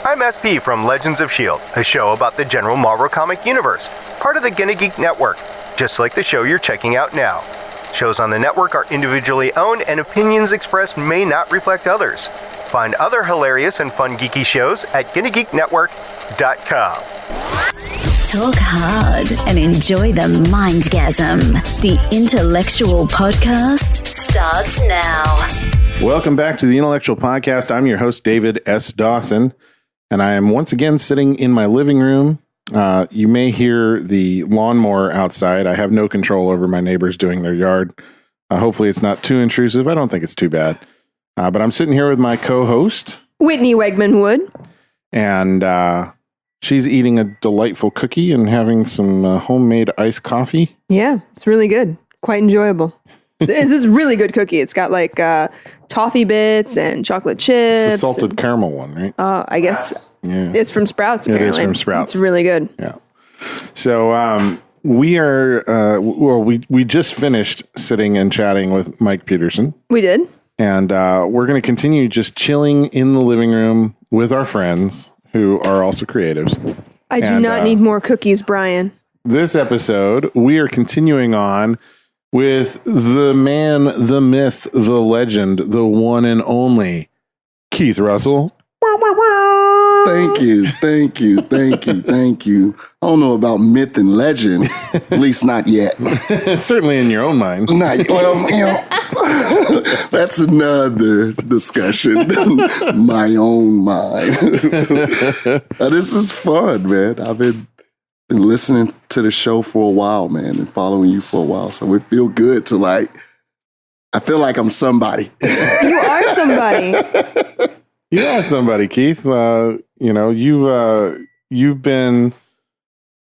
I'm SP from Legends of S.H.I.E.L.D., a show about the general Marvel comic universe, part of the Gonna Geek Network, just like the show you're checking out now. Shows on the network are individually owned and opinions expressed may not reflect others. Find other hilarious and fun geeky shows at GonnaGeekNetwork.com. Talk hard and enjoy the mindgasm. The Intellectual Podcast starts now. Welcome back to the Intellectual Podcast. I'm your host, David S. Dawson, and I am once again sitting in my living room. You may hear the lawnmower outside. I have no control over my neighbors doing their yard. Hopefully it's not too intrusive. I don't think it's too bad. But I'm sitting here with my co-host, Whitney Wegman-Wood. And she's eating a delightful cookie and having some homemade iced coffee. Yeah, it's really good. Quite enjoyable. This is a really good cookie. It's got like toffee bits and chocolate chips. It's the salted caramel one, right? I guess it's from Sprouts, apparently. It is from Sprouts. It's really good. Yeah. So we are, we just finished sitting and chatting with Mike Peterson. We did. And we're going to continue just chilling in the living room with our friends who are also creatives. I do not need more cookies, Brian. This episode, we are continuing on with the man, the myth, the legend, the one and only Keith Russell. Thank you. I don't know about myth and legend, at least not yet. Certainly in your own mind. That's another discussion. My own mind. This is fun, man. I've been listening to the show for a while, man, and following you for a while. So it feels good to I feel like I'm somebody. You are somebody. You are somebody, Keith. You've been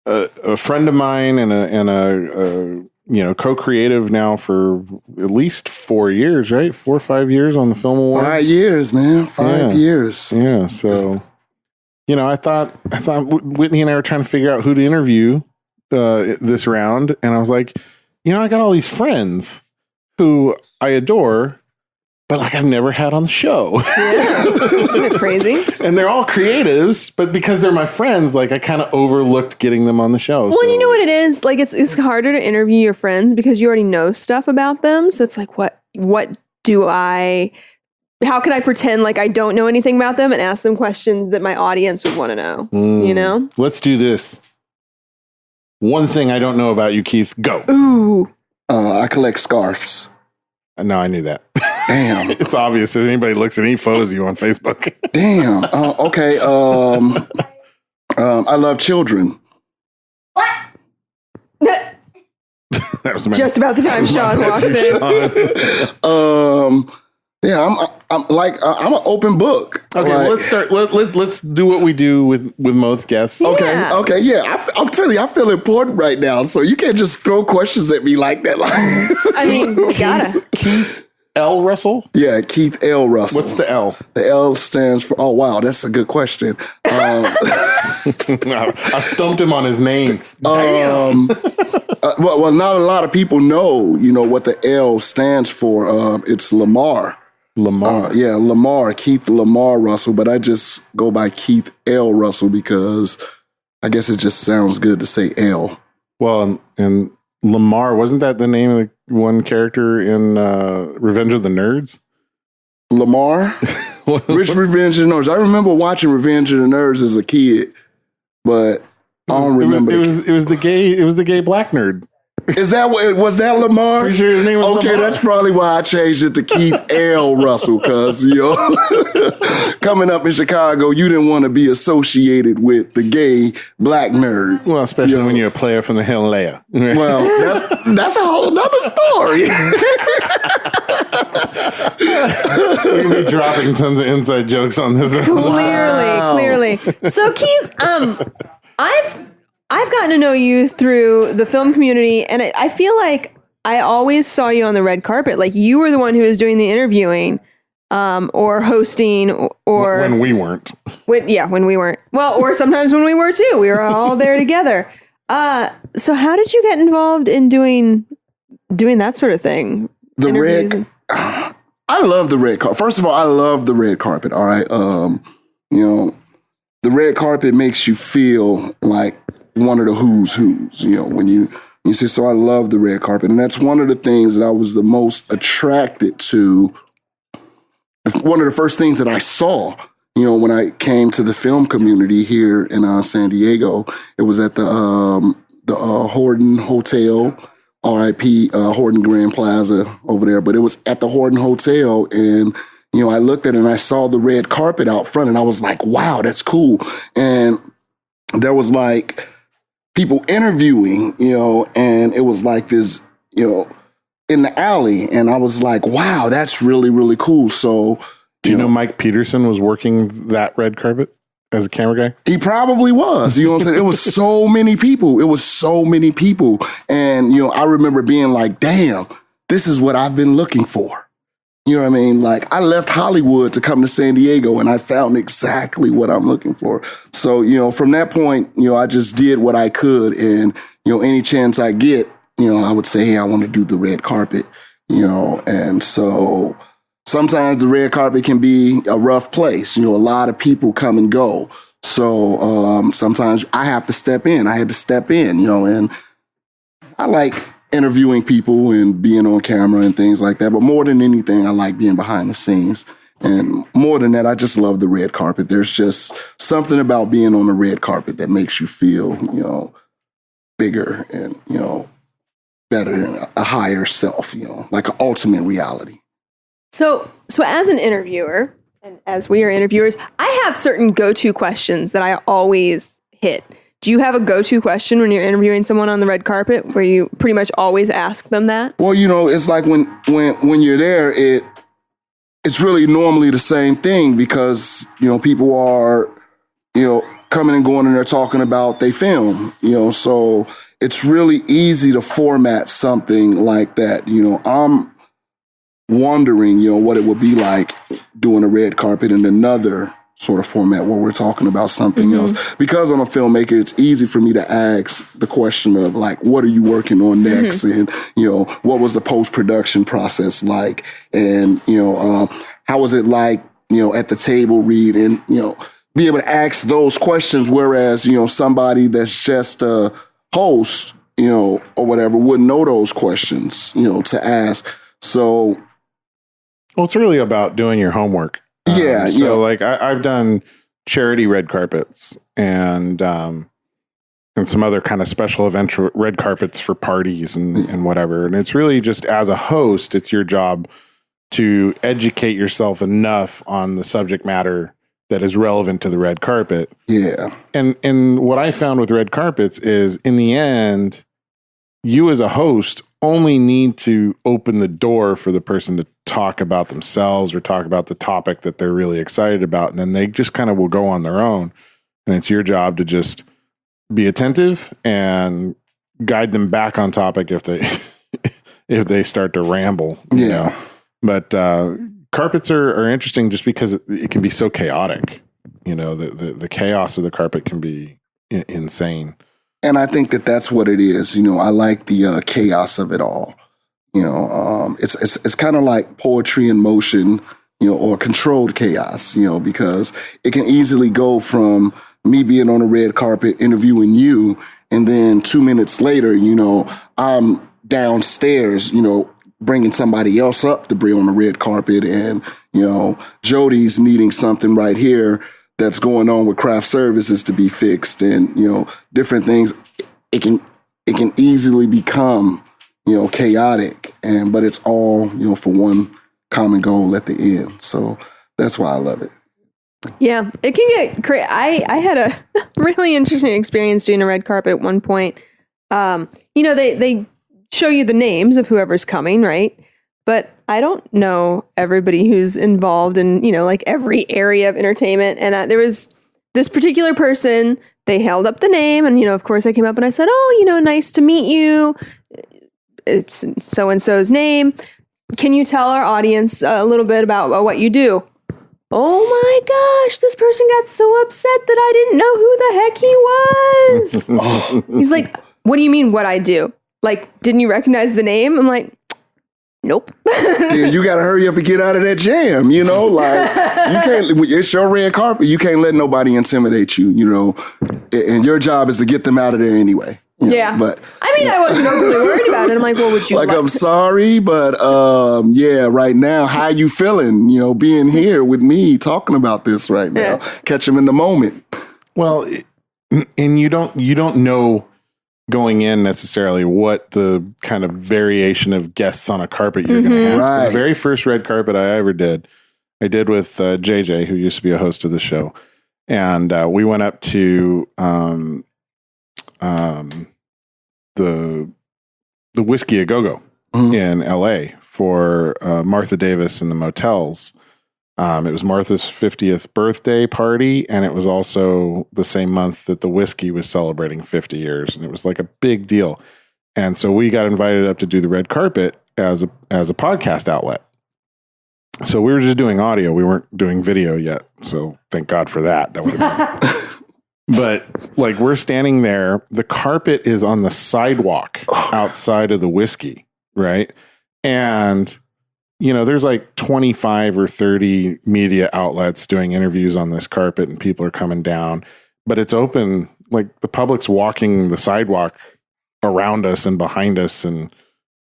a friend of mine and a co-creative now for at least 4 years, right? 4 or 5 years on the Film Awards. 5 years, man. 5 years. Yeah. So, I thought Whitney and I were trying to figure out who to interview this round, and I was like, I got all these friends who I adore, but I've never had on the show. Yeah. Isn't it crazy? And they're all creatives, but because they're my friends, I kind of overlooked getting them on the show. Well, you know what it is? It's harder to interview your friends because you already know stuff about them. So it's how can I pretend like I don't know anything about them and ask them questions that my audience would want to know? Let's do this. One thing I don't know about you, Keith. Go. Ooh. I collect scarves. No, I knew that. Damn. It's obvious if anybody looks at any photos of you on Facebook. Damn. Okay. I love children. What? That was just about the time Sean walks in. I'm an open book. Okay, well, let's start. Let's do what we do with most guests. Yeah. Okay, yeah. I'm telling you, I feel important right now. So you can't just throw questions at me like that. I mean, you gotta. Keith L. Russell? Yeah, Keith L. Russell. What's the L? The L stands for. Oh wow, that's a good question. I stumped him on his name. Well, not a lot of people know. What the L stands for. It's Lamar. Lamar, Keith Lamar Russell, but I just go by Keith L. Russell because I guess it just sounds good to say L. Well, and Lamar, wasn't that the name of the one character in Revenge of the Nerds? Lamar? Which Revenge of the Nerds? I remember watching Revenge of the Nerds as a kid, but I don't remember. It was the gay black nerd. Was that Lamar? Pretty sure his name was okay, Lamar. That's probably why I changed it to Keith L. Russell, because coming up in Chicago, you didn't want to be associated with the gay black nerd. Well, especially when you're a player from the Himalaya. Well, that's a whole nother story. We're gonna be dropping tons of inside jokes on this. Clearly. So Keith, I've gotten to know you through the film community, and I feel like I always saw you on the red carpet. Like you were the one who was doing the interviewing, or hosting, or when we weren't. When we weren't. Well, or sometimes when we were too. We were all there together. So how did you get involved in doing that sort of thing? I love the red carpet. First of all, I love the red carpet. All right. the red carpet makes you feel like one of the who's, when you say, so I love the red carpet. And that's one of the things that I was the most attracted to. One of the first things that I saw, when I came to the film community here in San Diego, it was at the Horton Hotel, RIP, Horton Grand Plaza over there. But it was at the Horton Hotel, and I looked at it and I saw the red carpet out front, and I was like, wow, that's cool. And there was like people interviewing, and it was like this, in the alley. And I was like, wow, that's really, really cool. So, do you know Mike Peterson was working that red carpet as a camera guy? He probably was. You know what I'm saying? It was so many people. And, I remember being like, damn, this is what I've been looking for. You know what I mean? Like, I left Hollywood to come to San Diego, and I found exactly what I'm looking for. So, from that point, I just did what I could. And, any chance I get, I would say, hey, I want to do the red carpet, and so sometimes the red carpet can be a rough place. A lot of people come and go. So sometimes I have to step in. I had to step in, and I like interviewing people and being on camera and things like that. But more than anything, I like being behind the scenes. And more than that, I just love the red carpet. There's just something about being on the red carpet that makes you feel, bigger and, better and a higher self, like an ultimate reality. So as an interviewer, and as we are interviewers, I have certain go-to questions that I always hit. Do you have a go-to question when you're interviewing someone on the red carpet where you pretty much always ask them that? Well, it's like when you're there, it's really normally the same thing because, people are, coming and going and they're talking about they film, so it's really easy to format something like that. I'm wondering, what it would be like doing a red carpet in another sort of format where we're talking about something else. Because I'm a filmmaker, it's easy for me to ask the question of like, what are you working on next? And, what was the post-production process like? And, how was it like, at the table read and, be able to ask those questions. Whereas, somebody that's just a host, or whatever wouldn't know those questions, to ask. So, well, it's really about doing your homework. Yeah. So like I've done charity red carpets and some other kind of special event red carpets for parties and whatever. And it's really just as a host, it's your job to educate yourself enough on the subject matter that is relevant to the red carpet. Yeah. And what I found with red carpets is in the end, you as a host only need to open the door for the person to talk about themselves or talk about the topic that they're really excited about. And then they just kind of will go on their own. And it's your job to just be attentive and guide them back on topic if they start to ramble. Yeah. But carpets are interesting just because it can be so chaotic. The chaos of the carpet can be insane. And I think that's what it is. I like the chaos of it all. It's kind of like poetry in motion, or controlled chaos, because it can easily go from me being on a red carpet interviewing you, and then 2 minutes later, I'm downstairs, bringing somebody else up to bring on the red carpet, and Jody's needing something right here that's going on with craft services to be fixed, and different things. It can easily become chaotic, but it's all for one common goal at the end. So that's why I love it. Yeah, it can get crazy. I had a really interesting experience doing a red carpet at one point. They show you the names of whoever's coming, right? But I don't know everybody who's involved in, like every area of entertainment. And there was this particular person, they held up the name. And, of course I came up and I said, oh, nice to meet you. It's so-and-so's name. Can you tell our audience a little bit about what you do? Oh my gosh, this person got so upset that I didn't know who the heck he was. He's like, what do you mean what I do? Like, didn't you recognize the name? I'm like, Nope. Then you got to hurry up and get out of that jam, you know? Like, you can't, it's your red carpet. You can't let nobody intimidate you, you know? And your job is to get them out of there anyway. Yeah. But I mean, I wasn't overly worried about it. I'm like, what would you like? I'm sorry, but yeah, right now, how you feeling, you know, being here with me talking about this right now? Catch them in the moment. Well, and you don't know going in necessarily what the kind of variation of guests on a carpet you're going to have. Right. So the very first red carpet I ever did, I did with JJ, who used to be a host of the show. And we went up to the Whiskey A Go-Go in LA for Martha Davis and the Motels. It was Martha's 50th birthday party, and it was also the same month that the whiskey was celebrating 50 years, and it was like a big deal. And so we got invited up to do the red carpet as a podcast outlet. So we were just doing audio. We weren't doing video yet. So thank God for that. That would have been But like we're standing there, the carpet is on the sidewalk outside of the whiskey, right? And you know, there's like 25 or 30 media outlets doing interviews on this carpet and people are coming down, but it's open. Like the public's walking the sidewalk around us and behind us and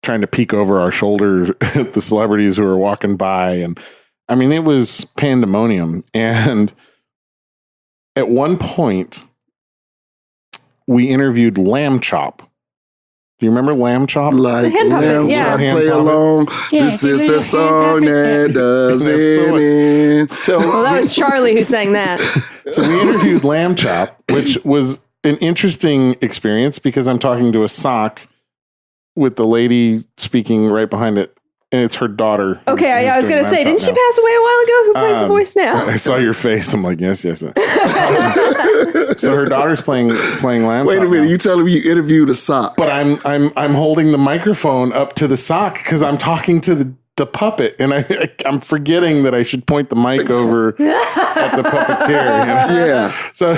trying to peek over our shoulder at the celebrities who are walking by. And I mean, it was pandemonium. And at one point we interviewed Lamb Chop. Do you remember Lamb Chop? Like hand puppet, Lamb Chop, play along. Yeah, this is the song that doesn't end. So Well, that was Charlie who sang that. So we interviewed Lamb Chop, which was an interesting experience because I'm talking to a sock with the lady speaking right behind it. And it's her daughter. Okay, I was going to say, didn't she pass away a while ago? Who plays the voice now? I saw your face. I'm like, yes. So her daughter's playing Lamb Wait Chop a minute, now. you telling me you interviewed a sock? But I'm holding the microphone up to the sock because I'm talking to the puppet, and I'm forgetting that I should point the mic over at the puppeteer. You know? Yeah. So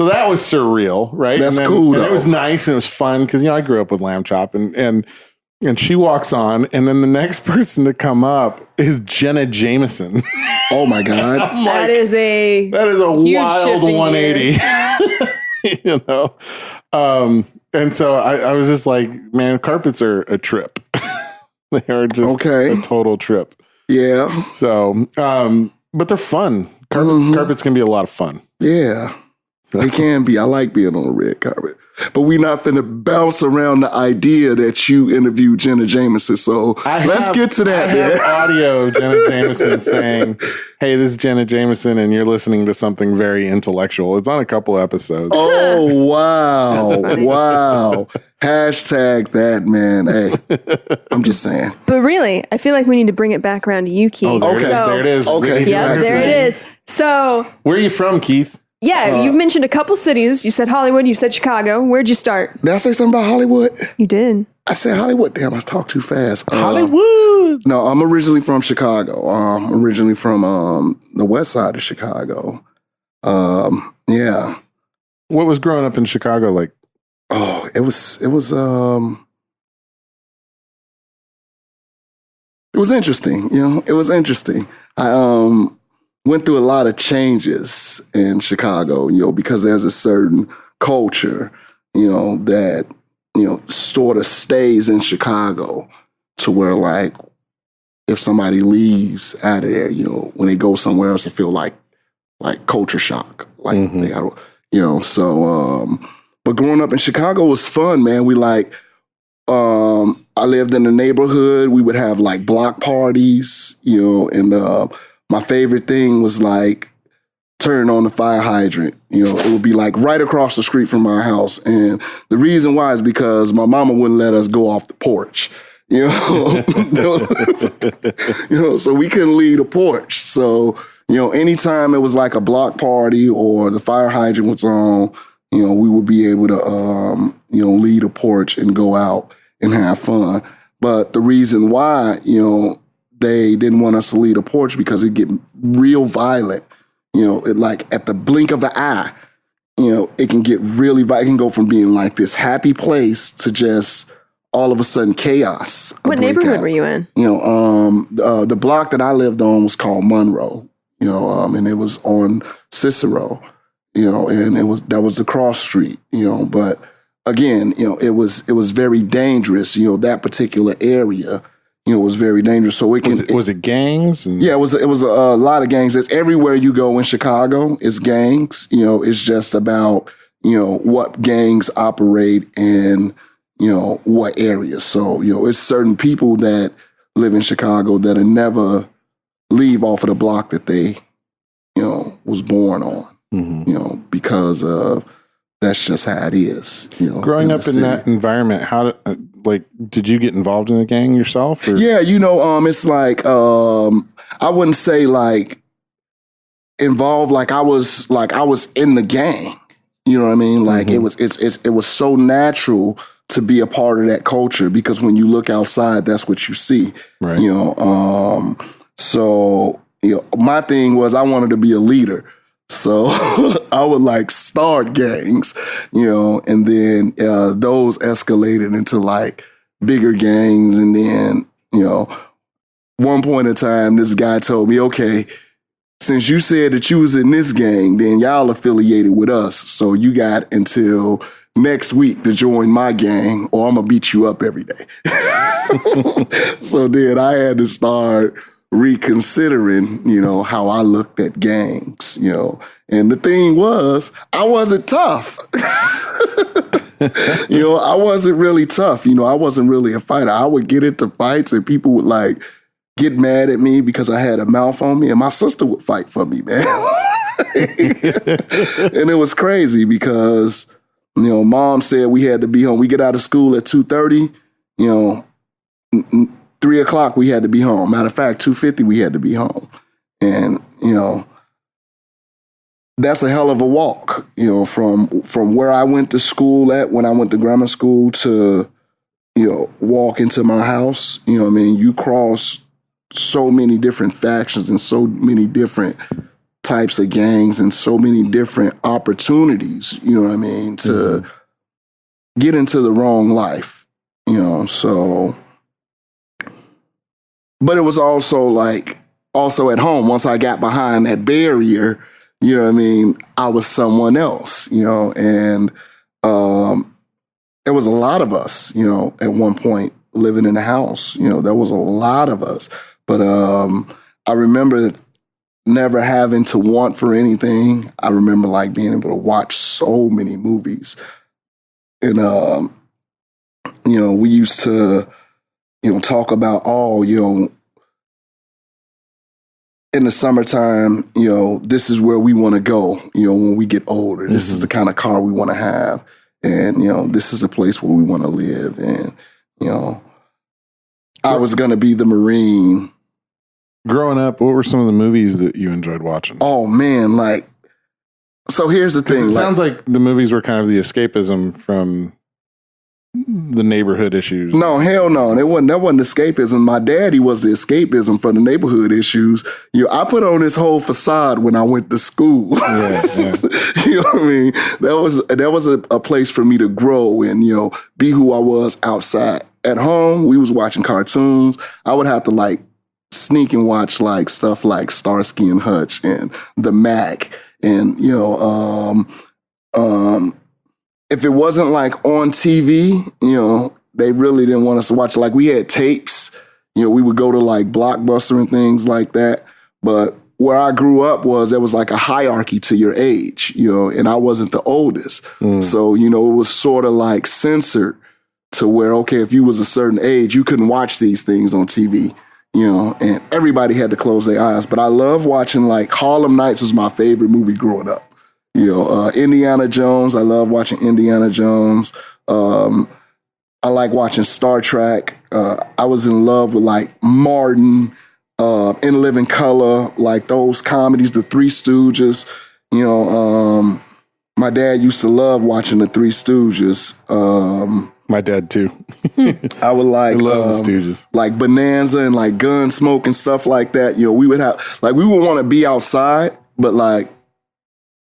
that was surreal, right? That's and cool, And though. it was nice and it was fun because I grew up with Lamb Chop, and she walks on, and then the next person to come up is Jenna Jameson. Oh my God. That is a huge wild shift in 180. You know? And so I was just like, man, carpets are a trip. They are just a total trip. Yeah. So, but they're fun. Carpets can be a lot of fun. Yeah. They can be. I like being on a red carpet. But we're not finna bounce around the idea that you interviewed Jenna Jameson. So let's get to that, I have audio of Jenna Jameson saying, hey, this is Jenna Jameson, and you're listening to something very intellectual. It's on a couple episodes. Oh, wow. Wow. Hashtag that, man. Hey, I'm just saying. But really, I feel like we need to bring it back around to you, Keith. Oh, there it is. Okay. Yeah, there it is. So, where are you from, Keith? yeah, you've mentioned a couple cities. You said Hollywood, you said Chicago. Where'd you start? Did I say something about Hollywood? You did. I said Hollywood. Damn, I talked too fast. Hollywood. No, I'm originally from Chicago. Originally from the west side of Chicago. Yeah. What was growing up in Chicago like? Oh, it was interesting. You know, it was interesting. I went through a lot of changes in Chicago, you know, because there's a certain culture, you know, that, you know, sort of stays in Chicago to where, like, if somebody leaves out of there, you know, when they go somewhere else, they feel like culture shock. Like they got to, you know, so, but growing up in Chicago was fun, man. We like, I lived in the neighborhood. We would have like block parties, you know, and my favorite thing was like turn on the fire hydrant. You know, it would be like right across the street from my house. And the reason why is because my mama wouldn't let us go off the porch. You know, you know, so we couldn't leave the porch. So, you know, anytime it was like a block party or the fire hydrant was on, you know, we would be able to, you know, leave the porch and go out and have fun. But the reason why, you know, they didn't want us to leave the porch because it'd get real violent. You know, it like at the blink of an eye, you know, it can get really violent. It can go from being like this happy place to just all of a sudden chaos. What neighborhood were you in? You know, the block that I lived on was called Monroe, you know, and it was on Cicero, you know, and that was the cross street, you know, but again, you know, it was very dangerous, you know, that particular area, you know, was very dangerous. So was it gangs? Yeah, it was a lot of gangs. It's everywhere you go in Chicago, it's gangs, you know, it's just about, you know, what gangs operate in, you know, what areas. So, you know, it's certain people that live in Chicago that'll never leave off of the block that they, you know, was born on, you know, because of that's just how it is. You know, growing up in that environment, did you get involved in a gang yourself? Or? Yeah, you know, it's like I wouldn't say like involved, like I was in the gang. You know what I mean? Like it was so natural to be a part of that culture because when you look outside, that's what you see. Right. You know, so you know, my thing was I wanted to be a leader. So I would like start gangs, you know, and then those escalated into like bigger gangs. And then, you know, one point in time, this guy told me, okay, since you said that you was in this gang, then y'all affiliated with us. So you got until next week to join my gang or I'm going to beat you up every day. So then I had to start reconsidering, you know, how I looked at gangs, you know. And the thing was, I wasn't tough. You know, I wasn't really tough. You know, I wasn't really a fighter. I would get into fights and people would like get mad at me because I had a mouth on me and my sister would fight for me, man. And it was crazy because, you know, mom said we had to be home. We get out of school at 2:30, you know, 3 o'clock, we had to be home. Matter of fact, 2:50, we had to be home. And, you know, that's a hell of a walk, you know, from where I went to school at when I went to grammar school to, you know, walk into my house. You know what I mean? You cross so many different factions and so many different types of gangs and so many different opportunities, you know what I mean, to get into the wrong life, you know, so... But it was also at home, once I got behind that barrier, you know what I mean, I was someone else, you know, and there was a lot of us, you know, at one point living in the house, you know, there was a lot of us. But I remember never having to want for anything. I remember like being able to watch so many movies. And, you know, we used to, you know, talk about, you know, in the summertime, you know, this is where we want to go, you know, when we get older. This is the kind of car we want to have. And, you know, this is the place where we want to live. And, you know, I was going to be the Marine. Growing up, what were some of the movies that you enjoyed watching? Oh, man, like, so here's the thing. It sounds like the movies were kind of the escapism from the neighborhood issues. No, hell no. That wasn't escapism. My daddy was the escapism for the neighborhood issues. You know, I put on this whole facade when I went to school. Yeah. You know what I mean? That was a place for me to grow and, you know, be who I was outside. At home, we was watching cartoons. I would have to like sneak and watch like stuff like Starsky and Hutch and The Mac and, you know, if it wasn't like on TV, you know, they really didn't want us to watch it. Like we had tapes, you know, we would go to like Blockbuster and things like that. But where I grew up there was like a hierarchy to your age, you know, and I wasn't the oldest. So, you know, it was sort of like censored to where, okay, if you was a certain age, you couldn't watch these things on TV, you know, and everybody had to close their eyes. But I love watching like Harlem Nights was my favorite movie growing up. You know, Indiana Jones. I love watching Indiana Jones. I like watching Star Trek. I was in love with like Martin, In Living Color, like those comedies, The Three Stooges. You know, my dad used to love watching The Three Stooges. My dad too. I would like, I love The Stooges. Like Bonanza and like Gunsmoke and stuff like that. You know, we would want to be outside, but like,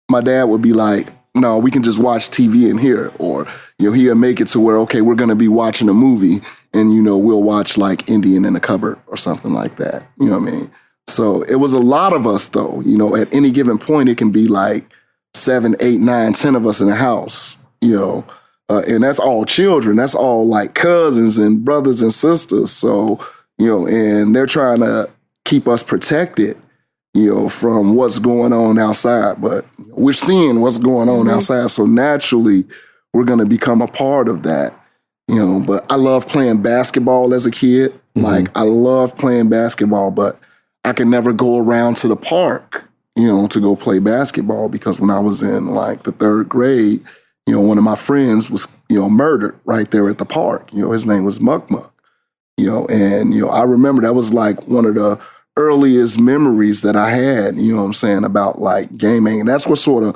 my dad would be like, no, we can just watch TV in here. Or, he'll make it to where, okay, we're going to be watching a movie and, we'll watch like Indian in the Cupboard or something like that. You know what I mean? So it was a lot of us, though. At any given point, it can be like 7, 8, 9, 10 of us in the house, and that's all children. That's all like cousins and brothers and sisters. So, and they're trying to keep us protected, from what's going on outside. But we're seeing what's going on outside. So naturally, we're going to become a part of that, But I love playing basketball as a kid. Mm-hmm. Like, I love playing basketball, but I could never go around to the park, to go play basketball because when I was in like the 3rd grade, one of my friends was, murdered right there at the park. His name was Muck Muck, and, I remember that was like one of the earliest memories that I had, about like gaming. And that's what sort of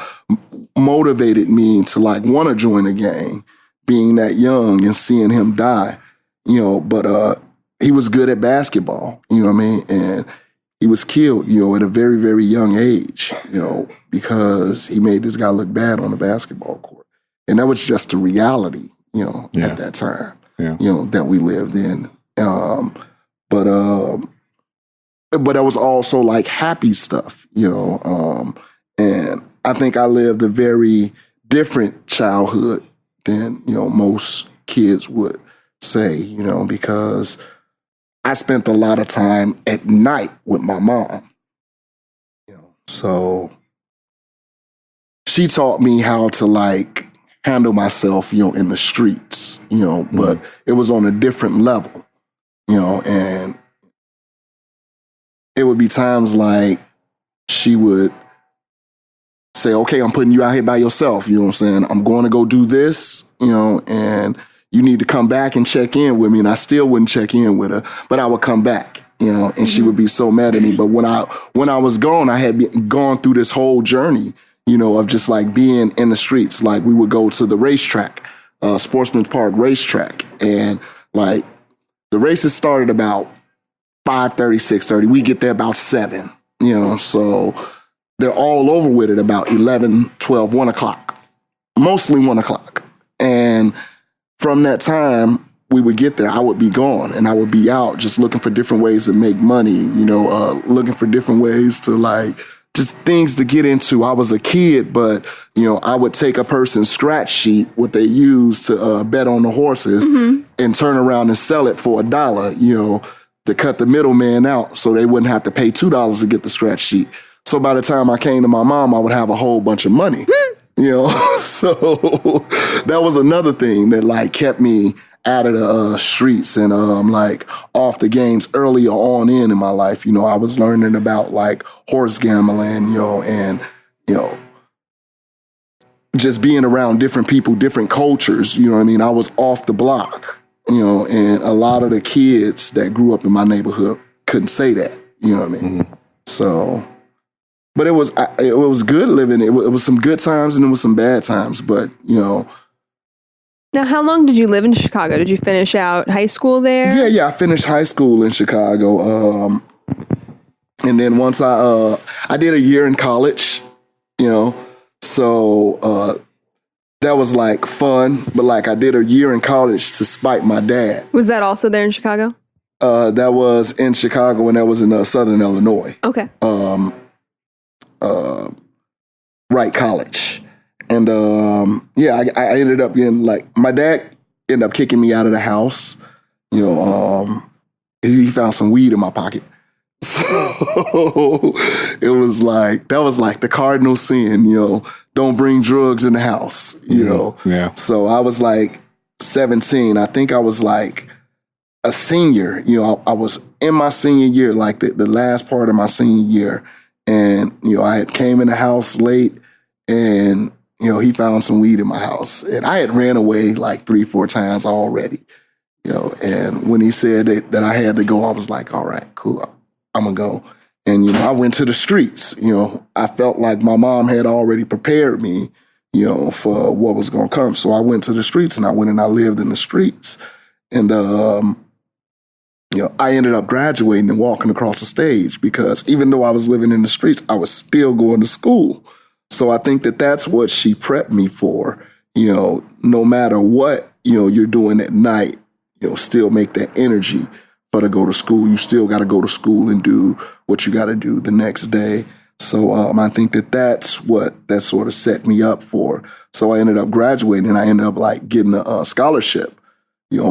motivated me to like want to join a gang, being that young and seeing him die, but he was good at basketball, and he was killed, at a very, very young age, because he made this guy look bad on the basketball court. And that was just the reality, at that time, that we lived in. But it was also like happy stuff, and I think I lived a very different childhood than, most kids would say, because I spent a lot of time at night with my mom, so she taught me how to like handle myself, in the streets, but it was on a different level, and it would be times like she would say, okay, I'm putting you out here by yourself. You know what I'm saying? I'm going to go do this, and you need to come back and check in with me. And I still wouldn't check in with her, but I would come back, and she would be so mad at me. But when I was gone, I had gone through this whole journey, of just like being in the streets. Like we would go to the racetrack, Sportsman's Park racetrack. And like the races started about 5:30, 6:30. We get there about 7, so they're all over with it about 11, 12, 1 o'clock, mostly 1 o'clock. And from that time, we would get there, I would be gone and I would be out just looking for different ways to make money, looking for different ways to like just things to get into. I was a kid, but, I would take a person's scratch sheet, what they use to bet on the horses, and turn around and sell it for $1, to cut the middleman out so they wouldn't have to pay $2 to get the scratch sheet. So by the time I came to my mom, I would have a whole bunch of money, So that was another thing that like kept me out of the streets and like off the games earlier on in my life. I was learning about like horse gambling, and just being around different people, different cultures. I was off the block, and a lot of the kids that grew up in my neighborhood couldn't say that. So. But it was good living. It was some good times and it was some bad times. But, Now, how long did you live in Chicago? Did you finish out high school there? Yeah. I finished high school in Chicago. And then once I did a year in college, so that was like fun. But like I did a year in college to spite my dad. Was that also there in Chicago? That was in Chicago and that was in Southern Illinois. Okay. Wright College. And I ended up getting like, my dad ended up kicking me out of the house. He found some weed in my pocket. So it was like, that was like the cardinal sin, don't bring drugs in the house, Yeah. So I was like 17. I think I was like a senior, I was in my senior year, like the last part of my senior year. And, I had came in the house late and, he found some weed in my house and I had ran away like 3-4 times already, and when he said that I had to go, I was like, all right, cool. I'm gonna go. And, I went to the streets, I felt like my mom had already prepared me, for what was going to come. So I went to the streets and I went and I lived in the streets and, I ended up graduating and walking across the stage because even though I was living in the streets, I was still going to school. So I think that that's what she prepped me for. No matter what, you're doing at night, still make that energy for to go to school. You still got to go to school and do what you got to do the next day. So I think that that's what that sort of set me up for. So I ended up graduating. I ended up like getting a scholarship,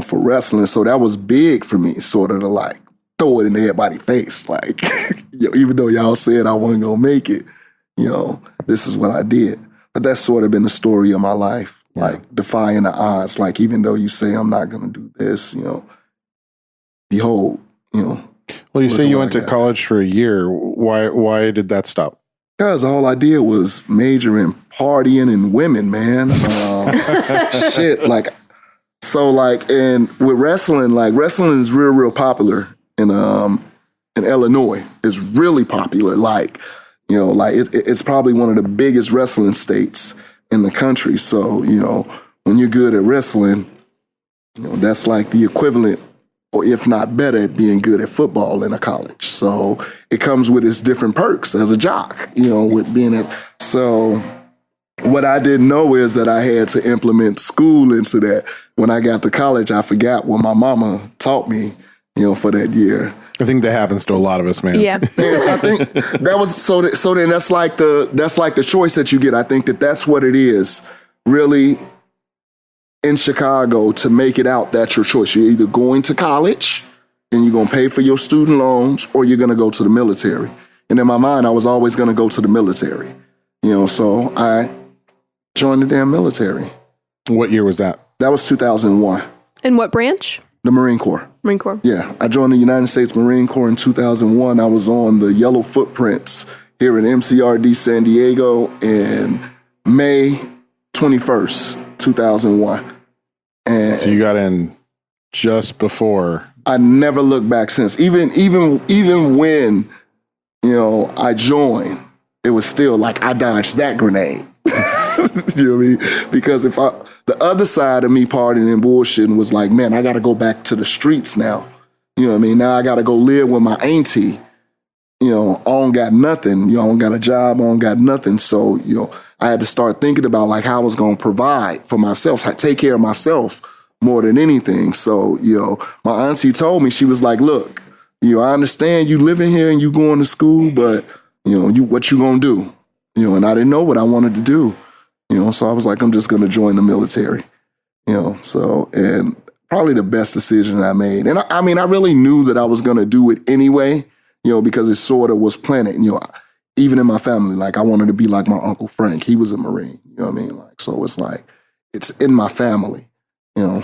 for wrestling. So that was big for me, sort of to like throw it in everybody's face. Like, even though y'all said I wasn't going to make it, this is what I did. But that's sort of been the story of my life, like defying the odds. Like, even though you say I'm not going to do this, behold, Well, you say you went to college for a year. Why did that stop? Because all I did was major in partying and women, man. Shit, and with wrestling, like wrestling is real popular in Illinois. It's really popular. Like, it's probably one of the biggest wrestling states in the country. So, when you're good at wrestling, that's like the equivalent, or if not better, at being good at football in a college. So it comes with its different perks as a jock, with being so what I didn't know is that I had to implement school into that. When I got to college, I forgot what my mama taught me, for that year. I think that happens to a lot of us, man. Yeah. And I think that was so then that's like the choice that you get. I think that that's what it is. Really, in Chicago, to make it out, that's your choice. You're either going to college and you're going to pay for your student loans, or you're going to go to the military. And in my mind, I was always going to go to the military. So I joined the damn military. What year was that? That was 2001. And what branch? The Marine Corps. Marine Corps. Yeah. I joined the United States Marine Corps in 2001. I was on the Yellow Footprints here in MCRD San Diego in May 21st, 2001. And so you got in just before. I never looked back since. Even when, I joined, it was still like I dodged that grenade. You know what I mean? Because the other side of me partying and bullshitting was like, man, I got to go back to the streets now. You know what I mean? Now I got to go live with my auntie. I don't got nothing. I don't got a job. I don't got nothing. So, I had to start thinking about like how I was going to provide for myself, take care of myself more than anything. So, my auntie told me, she was like, look, I understand you living here and you going to school, but, what you going to do? And I didn't know what I wanted to do. So I was like, I'm just going to join the military, and probably the best decision I made. And I really knew that I was going to do it anyway, because it sort of was planted, even in my family. Like, I wanted to be like my Uncle Frank. He was a Marine, you know what I mean? Like, so it's like, it's in my family,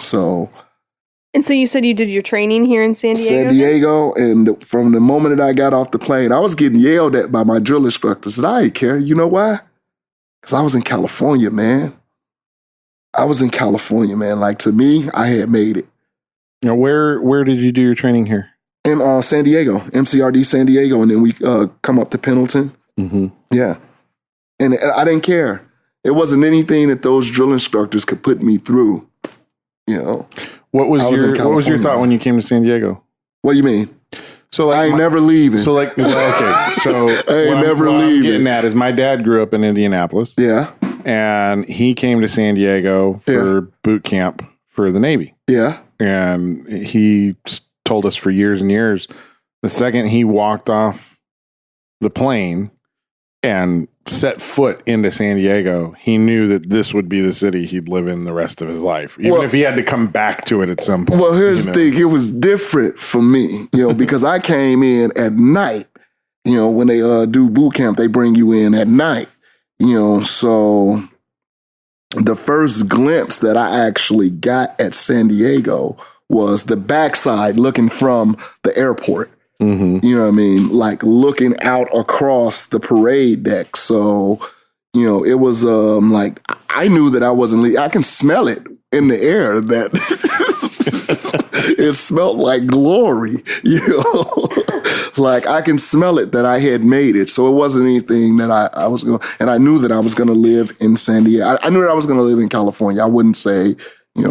so. And so you said you did your training here in San Diego? San Diego, and from the moment that I got off the plane, I was getting yelled at by my drill instructors, and I didn't care. You know why? Because I was in California, man. Like, to me, I had made it. Now, where did you do your training here? In San Diego, MCRD San Diego, and then we come up to Pendleton. Mm-hmm. Yeah. And I didn't care. It wasn't anything that those drill instructors could put me through, What was your thought when you came to San Diego? What do you mean? So like, I ain't never leaving. So like, okay. So I ain't never what leaving. I'm getting at is my dad grew up in Indianapolis. Yeah. And he came to San Diego for boot camp for the Navy. Yeah. And he told us for years and years, the second he walked off the plane and set foot into San Diego, he knew that this would be the city he'd live in the rest of his life, even if he had to come back to it at some point. Well, here's the thing. It was different for me, because I came in at night. When they do boot camp, they bring you in at night. So the first glimpse that I actually got at San Diego was the backside looking from the airport. Mm-hmm. You know what I mean? Like looking out across the parade deck. So, it was like I knew that I wasn't leaving. I can smell it in the air that it smelled like glory, like I can smell it that I had made it. So it wasn't anything that I was going, and I knew that I was going to live in San Diego. I knew that I was going to live in California. I wouldn't say,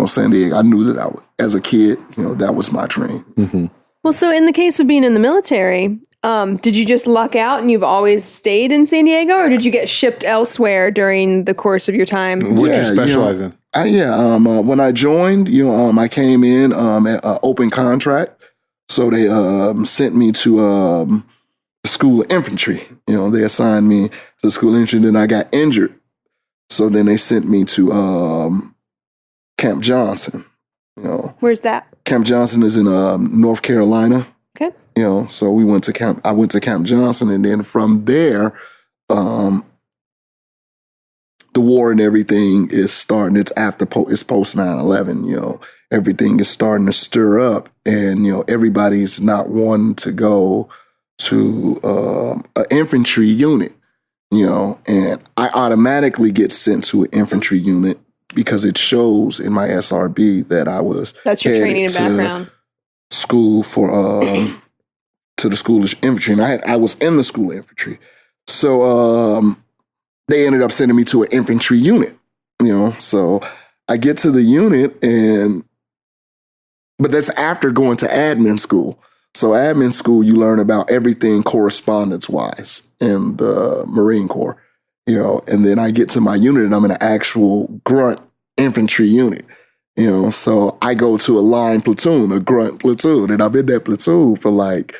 San Diego. I knew that I would, as a kid, that was my dream. Mm-hmm. Well, so in the case of being in the military, Did you just luck out and you've always stayed in San Diego, or did you get shipped elsewhere during the course of your time? What did you specialize in? When I joined, I came in at an open contract. So they sent me to the School of Infantry. They assigned me to the School of Infantry, then I got injured. So then they sent me to Camp Johnson. Where's that? Camp Johnson is in North Carolina. Okay. So we went to Camp. I went to Camp Johnson, and then from there, the war and everything is starting. It's it's post 9/11. Everything is starting to stir up, and everybody's not wanting to go to an infantry unit. And I automatically get sent to an infantry unit because it shows in my SRB that I was. That's your training and background. School for to the School of Infantry, and I was in the School of Infantry, so they ended up sending me to an infantry unit. So I get to the unit, but that's after going to admin school. So admin school, you learn about everything correspondence wise in the Marine Corps, and then I get to my unit and I'm in an actual grunt infantry unit. So I go to a line platoon, a grunt platoon, and I'm in that platoon for like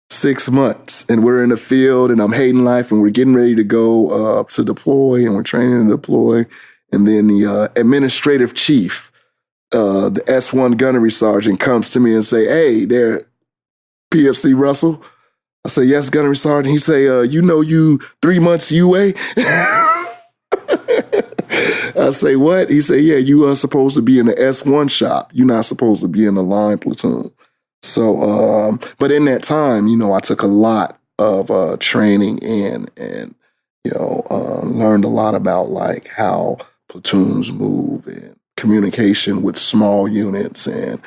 6 months, and we're in the field, and I'm hating life, and we're getting ready to go to deploy, and we're training to deploy, and then the administrative chief, the S1 gunnery sergeant, comes to me and say, "Hey, there, PFC Russell." I say, "Yes, gunnery sergeant." He say, "You 3 months UA?" I say, "What?" He say, "Yeah, you are supposed to be in the S1 shop. You're not supposed to be in the line platoon." So, but in that time, I took a lot of training and learned a lot about like how platoons move and communication with small units. And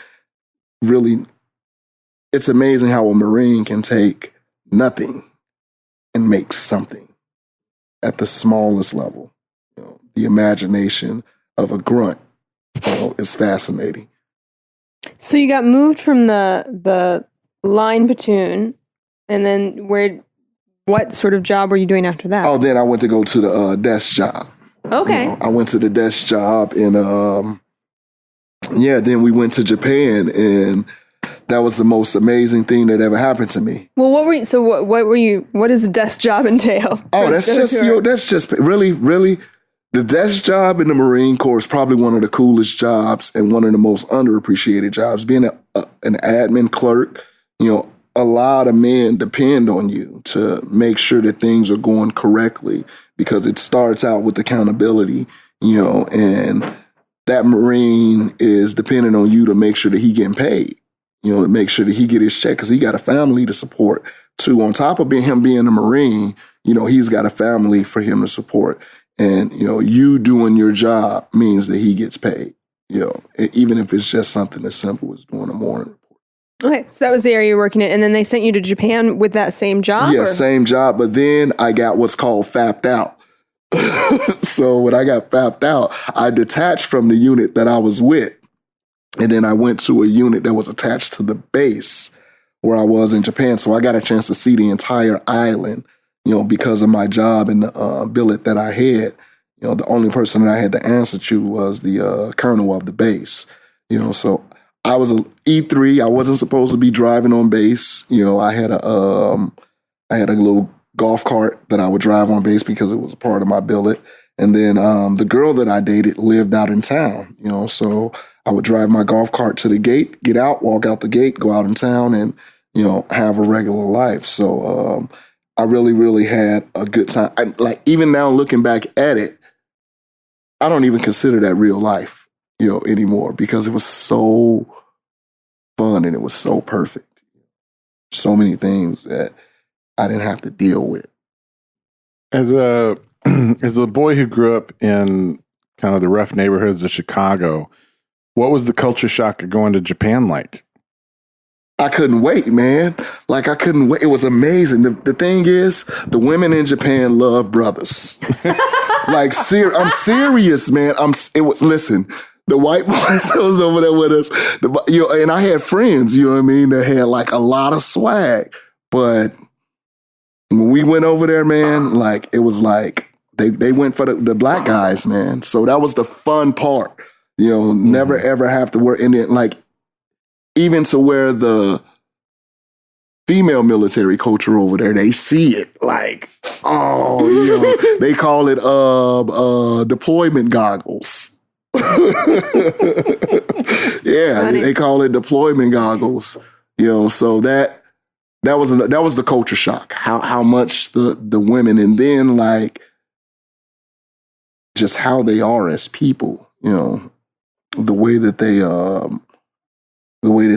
really, it's amazing how a Marine can take nothing and make something at the smallest level. The imagination of a grunt is fascinating. So you got moved from the line platoon, and then what sort of job were you doing after that? Oh, then I went to go to the desk job. Okay. I went to the desk job, and then we went to Japan, and that was the most amazing thing that ever happened to me. Well, what does a desk job entail? Oh, that's just really. The desk job in the Marine Corps is probably one of the coolest jobs and one of the most underappreciated jobs. Being an admin clerk, a lot of men depend on you to make sure that things are going correctly, because it starts out with accountability, and that Marine is dependent on you to make sure that he getting paid, to make sure that he get his check, because he got a family to support too. On top of him being a Marine, he's got a family for him to support. And, you doing your job means that he gets paid, even if it's just something as simple as doing a morning report. Okay, so that was the area you're working in. And then they sent you to Japan with that same job? Yeah, same job. But then I got what's called fapped out. So when I got fapped out, I detached from the unit that I was with. And then I went to a unit that was attached to the base where I was in Japan. So I got a chance to see the entire island. Because of my job and the billet that I had, the only person that I had to answer to was the colonel of the base. So I was an E3. I wasn't supposed to be driving on base. I had a little golf cart that I would drive on base because it was a part of my billet. And then the girl that I dated lived out in town. So I would drive my golf cart to the gate, get out, walk out the gate, go out in town, and have a regular life. So. I really, really had a good time. Even now looking back at it, I don't even consider that real life, anymore, because it was so fun and it was so perfect. So many things that I didn't have to deal with. As a boy who grew up in kind of the rough neighborhoods of Chicago, what was the culture shock of going to Japan like? I couldn't wait, man. I couldn't wait. It was amazing. The thing is, the women in Japan love brothers. I'm serious, man. Listen, the white boys that was over there with us, and I had friends, that had a lot of swag, but when we went over there, man, like it was like they went for the black guys, man. So that was the fun part. Never ever have to work. And then like even to where the female military culture over there, they see it like, they call it deployment goggles. Yeah, they call it deployment goggles. So that was the culture shock. How much the women, and then like just how they are as people. The way that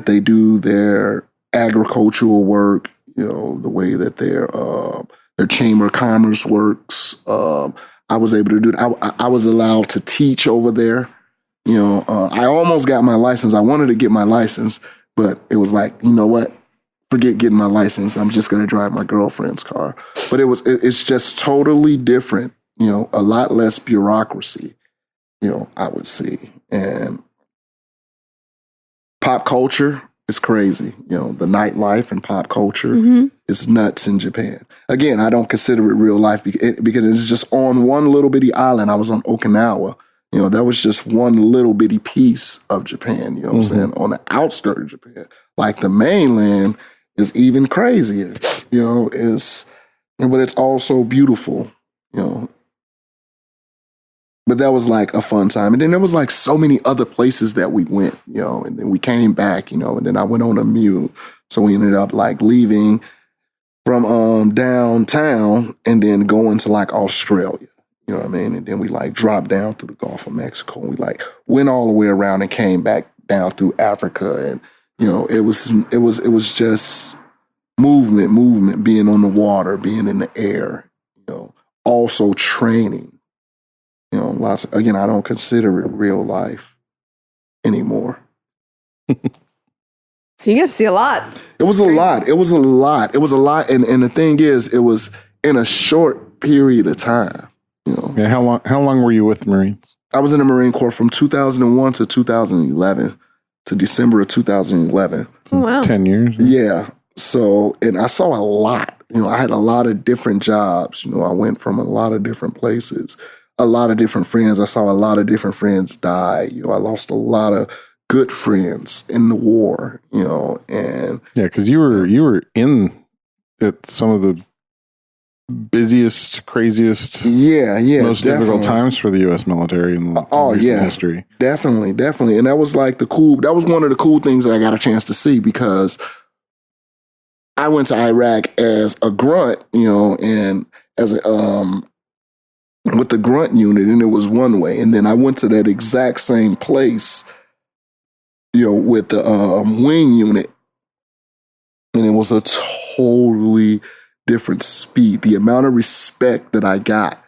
they do their agricultural work. The way that their chamber of commerce works. I was able to do it. I was allowed to teach over there. I almost got my license. I wanted to get my license, but it was like, you know what? Forget getting my license. I'm just going to drive my girlfriend's car. But it's just totally different. A lot less bureaucracy, I would see. And pop culture is crazy. The nightlife and pop culture is nuts in Japan. Again, I don't consider it real life because it's just on one little bitty island. I was on Okinawa. That was just one little bitty piece of Japan. You know what I'm saying? On the outskirts of Japan. Like the mainland is even crazier. But it's also beautiful. But that was like a fun time. And then there was like so many other places that we went, and then we came back, and then I went on a mule. So we ended up like leaving from downtown and then going to like Australia, you know what I mean? And then we like dropped down through the Gulf of Mexico, and we like went all the way around and came back down through Africa. And, it was just movement, being on the water, being in the air, also training. Again, I don't consider it real life anymore. So you got to see a lot. It was a lot. And the thing is, it was in a short period of time. Yeah. How long were you with the Marines? I was in the Marine Corps from 2001 to 2011 to December of 2011. Oh, wow. 10 years. Yeah. So, and I saw a lot. I had a lot of different jobs. I went from a lot of different places. A lot of different friends. I saw a lot of different friends die. I lost a lot of good friends in the war, and yeah, because you were in at some of the busiest, craziest, most difficult times for the U.S. military in recent history. Definitely, and that was like that was one of the cool things that I got a chance to see, because I went to Iraq as a grunt, and as a with the grunt unit, and it was one way. And then I went to that exact same place, with the wing unit, and it was a totally different speed. The amount of respect that I got,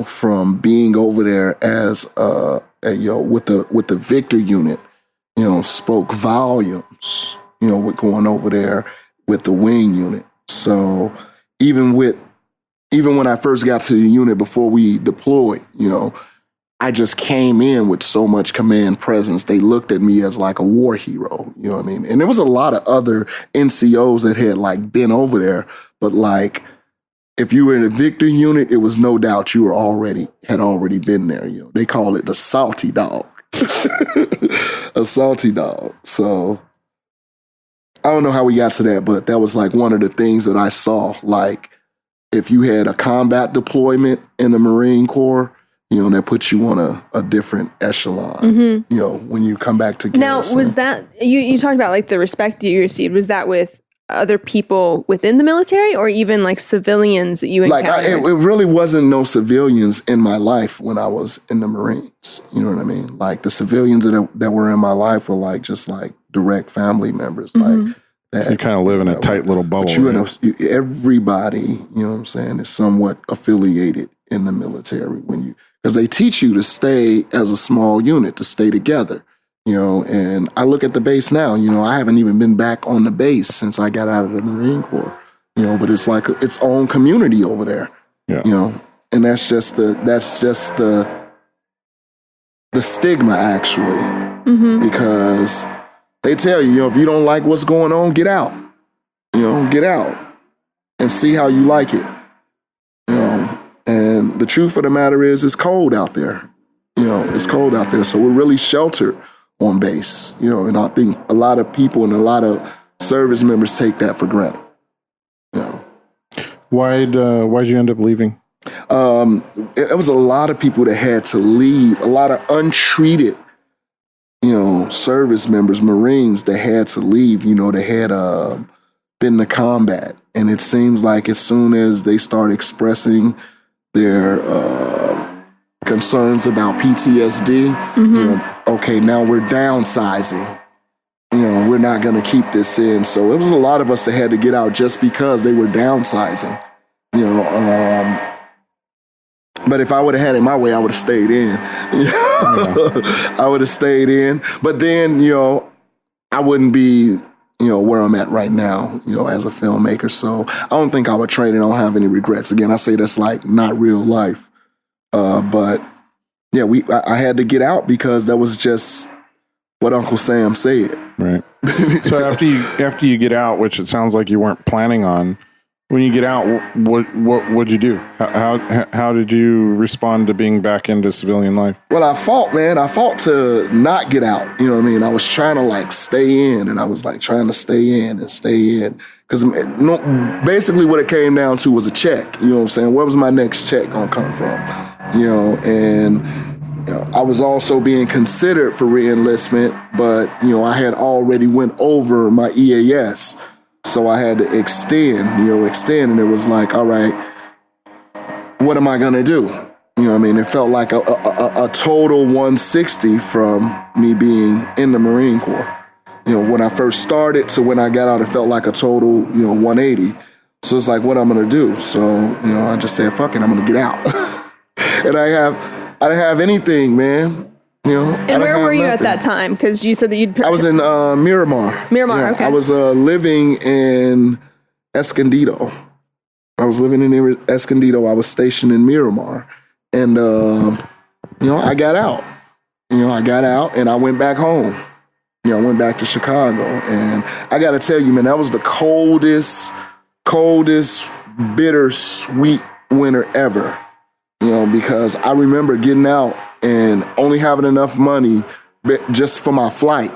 from being over there as with the Victor unit, spoke volumes, with going over there with the wing unit. So even when I first got to the unit before we deployed, I just came in with so much command presence. They looked at me as like a war hero, you know what I mean? And there was a lot of other NCOs that had like been over there, but like if you were in a Victor unit, it was no doubt you had already been there. They call it the salty dog, a salty dog. So I don't know how we got to that, but that was like one of the things that I saw, like, if you had a combat deployment in the Marine Corps, that puts you on a different echelon, when you come back to garrison. Now, was that, you talked about like the respect that you received, was that with other people within the military or even like civilians that you encountered? It really wasn't no civilians in my life when I was in the Marines. You know what I mean? Like the civilians that were in my life were like just like direct family members, like that. So you kind of live in a tight little bubble. But everybody, you know what I'm saying, is somewhat affiliated in the military because they teach you to stay as a small unit, to stay together, and I look at the base now, I haven't even been back on the base since I got out of the Marine Corps, but it's like its own community over there, and that's just the stigma actually, because they tell you, if you don't like what's going on, get out. Get out. and see how you like it. You know, and the truth of the matter is, it's cold out there. You know, it's cold out there. So we're really sheltered on base. You know, and I think a lot of people and a lot of service members take that for granted. You know. Why'd you end up leaving? It was a lot of people that had to leave, a lot of untreated, you know, service members, Marines that had to leave, you know, they had been to combat. And it seems like as soon as they start expressing their concerns about PTSD, you know, okay, now we're downsizing. You know, we're not going to keep this in. So it was a lot of us that had to get out just because they were downsizing, you know. But if I would have had it my way, I would have stayed in. I would have stayed in. But then, you know, I wouldn't be, you know, where I'm at right now, you know, as a filmmaker. So I don't think I would trade it. I don't have any regrets. Again, I say that's like not real life. But yeah, I had to get out because that was just what Uncle Sam said. Right. So after you get out, which it sounds like you weren't planning on, when you get out, what'd you do? How did you respond to being back into civilian life? Well, I fought, man. I fought to not get out. You know what I mean? I was trying to like stay in, and I was like trying to stay in and stay in. Because basically what it came down to was a check. You know what I'm saying? Where was my next check gonna come from? You know, and you know, I was also being considered for re-enlistment, but you know, I had already went over my EAS. So I had to extend, and it was like, all right, what am I going to do? You know what I mean? It felt like a total 160 from me being in the Marine Corps. You know, when I first started to when I got out, it felt like a total, 180. So it's like, what I'm going to do? So, I just said, fuck it, I'm going to get out. And I didn't have anything, man. And where were you at that time? Because you said that I was in Miramar. Miramar, okay. I was living in Escondido. I was stationed in Miramar. And, I got out. I got out and I went back home. I went back to Chicago. And I got to tell you, man, that was the coldest, bittersweet winter ever. Because I remember getting out and only having enough money just for my flight,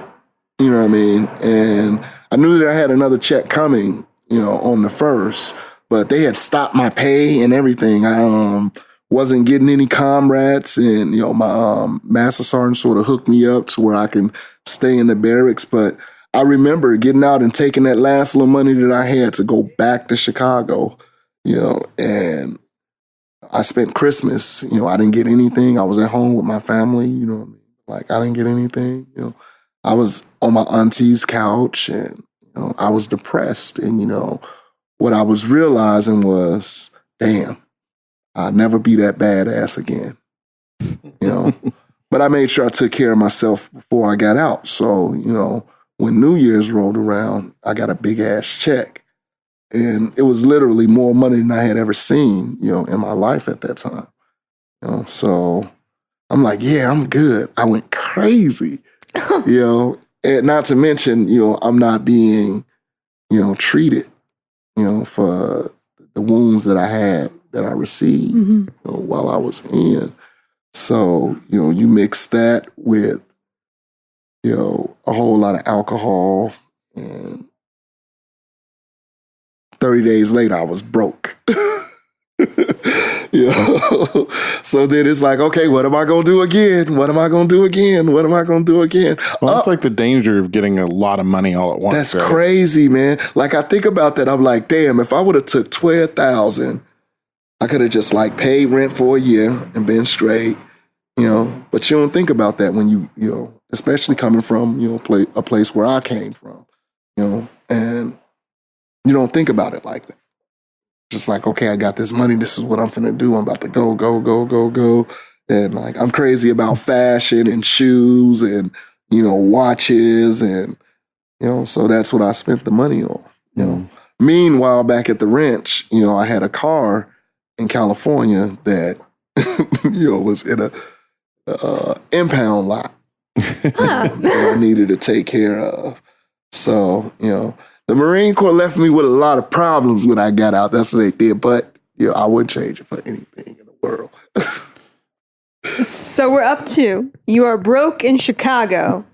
you know what I mean? And I knew that I had another check coming, on the 1st, but they had stopped my pay and everything. I wasn't getting any comrades, and, my master sergeant sort of hooked me up to where I can stay in the barracks. But I remember getting out and taking that last little money that I had to go back to Chicago, and I spent Christmas, I didn't get anything. I was at home with my family, like I didn't get anything, I was on my auntie's couch and, I was depressed. And, what I was realizing was, damn, I'll never be that badass again, But I made sure I took care of myself before I got out. So, when New Year's rolled around, I got a big ass check. And it was literally more money than I had ever seen, in my life at that time. So I'm like, yeah, I'm good. I went crazy, and not to mention, I'm not being, treated, for the wounds that I had, that I received while I was in. So, you mix that with, a whole lot of alcohol, and 30 days later, I was broke. So then it's like, okay, what am I going to do again? What am I going to do again? What am I going to do again? Well, it's like the danger of getting a lot of money all at once. That's crazy, man. Like, I think about that. I'm like, damn, if I would have took $12,000, I could have just like paid rent for a year and been straight, But you don't think about that when you especially coming from, a place where I came from, and you don't think about it like that. Just like, okay, I got this money. This is what I'm finna do. I'm about to go. And like, I'm crazy about fashion and shoes and, watches. And, so that's what I spent the money on, Meanwhile, back at the ranch, I had a car in California that, was in a impound lot that I needed to take care of. So, the The Marine Corps left me with a lot of problems when I got out. That's what they did. But I wouldn't change it for anything in the world. So we're up to, you are broke in Chicago.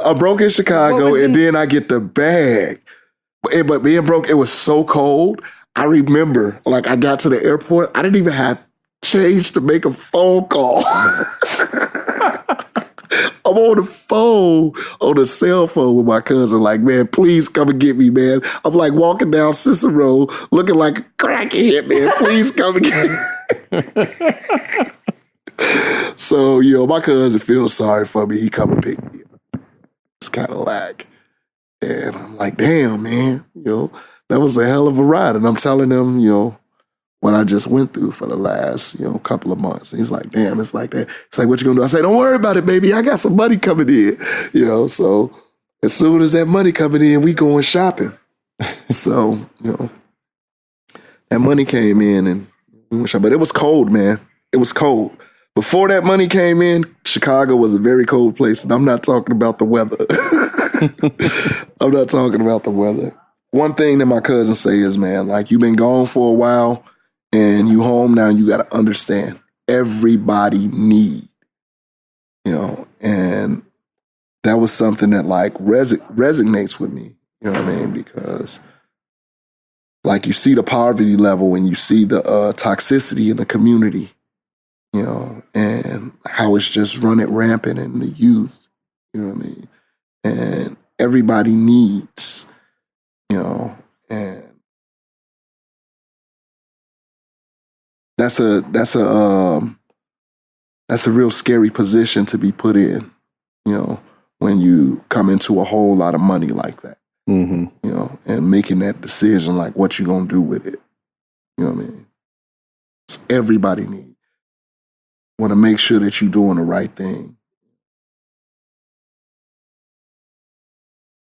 I'm broke in Chicago, and then I get the bag. But being broke, it was so cold. I remember, like, I got to the airport. I didn't even have change to make a phone call. I'm on the phone, on the cell phone with my cousin, like, man, please come and get me, man. I'm like walking down Cicero looking like a crackhead, man. Please come and get me. So, my cousin feels sorry for me. He come and pick me up. It's kind of like, and I'm like, damn, man, that was a hell of a ride. And I'm telling him, what I just went through for the last, couple of months. And he's like, damn, it's like that. It's like, what you gonna do? I say, don't worry about it, baby. I got some money coming in. So as soon as that money coming in, we going shopping. So, that money came in and we went shopping. But it was cold, man. It was cold. Before that money came in, Chicago was a very cold place. And I'm not talking about the weather. I'm not talking about the weather. One thing that my cousins say is, man, like, you've been gone for a while and you home now, you got to understand everybody need, and that was something that like resonates with me, you know what I mean? Because like you see the poverty level and you see the toxicity in the community, and how it's just running rampant in the youth, you know what I mean? And everybody needs, and that's a real scary position to be put in, when you come into a whole lot of money like that, and making that decision, like what you gonna do with it, you know what I mean? It's everybody needs. Want to make sure that you're doing the right thing.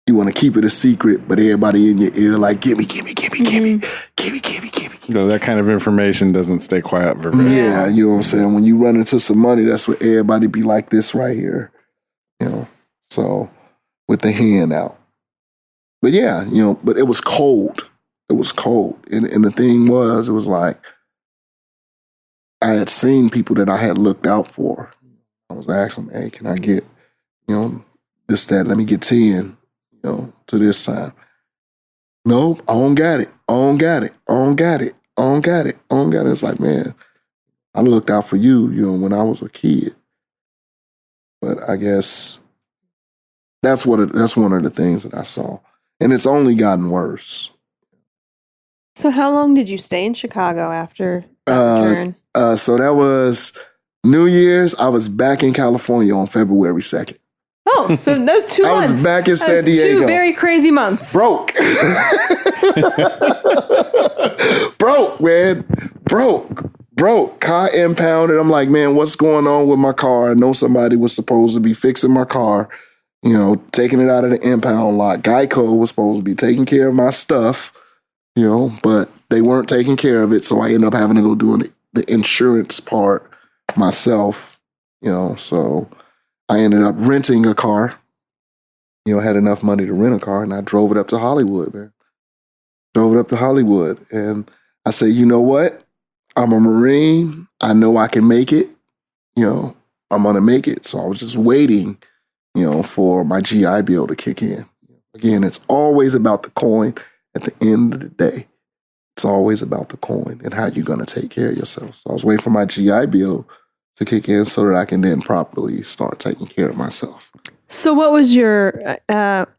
You want to keep it a secret, but everybody in your ear like, gimme. That kind of information doesn't stay quiet for very long. Yeah, you know what I'm saying? When you run into some money, that's what everybody be like this right here. So with the hand out. But yeah, but it was cold. It was cold. And the thing was, it was like, I had seen people that I had looked out for. I was asking them, hey, can I get, this, that, let me get 10, to this time. Nope, I don't got it. It's like, man, I looked out for you, when I was a kid. But I guess that's one of the things that I saw. And it's only gotten worse. So how long did you stay in Chicago after that return? So that was New Year's. I was back in California on February 2nd. Oh, so those 2 months. I was back in San Diego. 2 very crazy months. Broke. Broke, man. Broke. Car impounded. I'm like, man, what's going on with my car? I know somebody was supposed to be fixing my car, taking it out of the impound lot. Geico was supposed to be taking care of my stuff, but they weren't taking care of it. So I ended up having to go doing the insurance part myself, so I ended up renting a car, had enough money to rent a car, and I drove it up to Hollywood, man. And I said, you know what? I'm a Marine. I know I can make it. I'm going to make it. So I was just waiting, for my GI Bill to kick in. Again, it's always about the coin at the end of the day. It's always about the coin and how you're going to take care of yourself. So I was waiting for my GI Bill to kick in so that I can then properly start taking care of myself. So what was your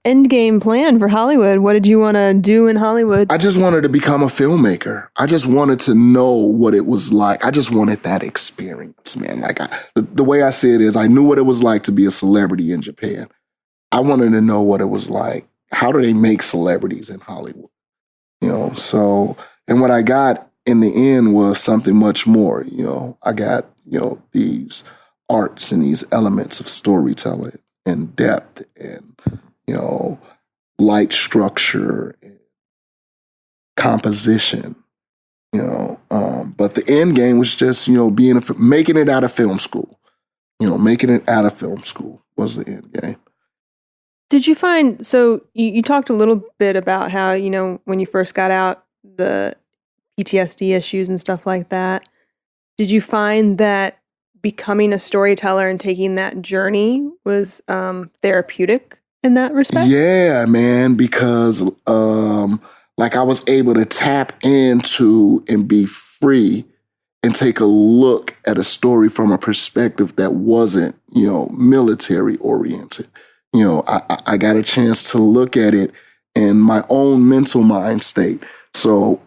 end game plan for Hollywood? What did you want to do in Hollywood? I just wanted to become a filmmaker. I just wanted to know what it was like. I just wanted that experience, man. Like the way I see it is, I knew what it was like to be a celebrity in Japan. I wanted to know what it was like. How do they make celebrities in Hollywood? So, and what I got in the end was something much more. I got, these arts and these elements of storytelling and depth and, light structure and composition, but the end game was just, making it out of film school. Making it out of film school was the end game. Did you find, so you talked a little bit about how, when you first got out, the PTSD issues and stuff like that. Did you find that becoming a storyteller and taking that journey was therapeutic in that respect? Yeah, man, because I was able to tap into and be free and take a look at a story from a perspective that wasn't, military oriented. I got a chance to look at it in my own mental mind state. So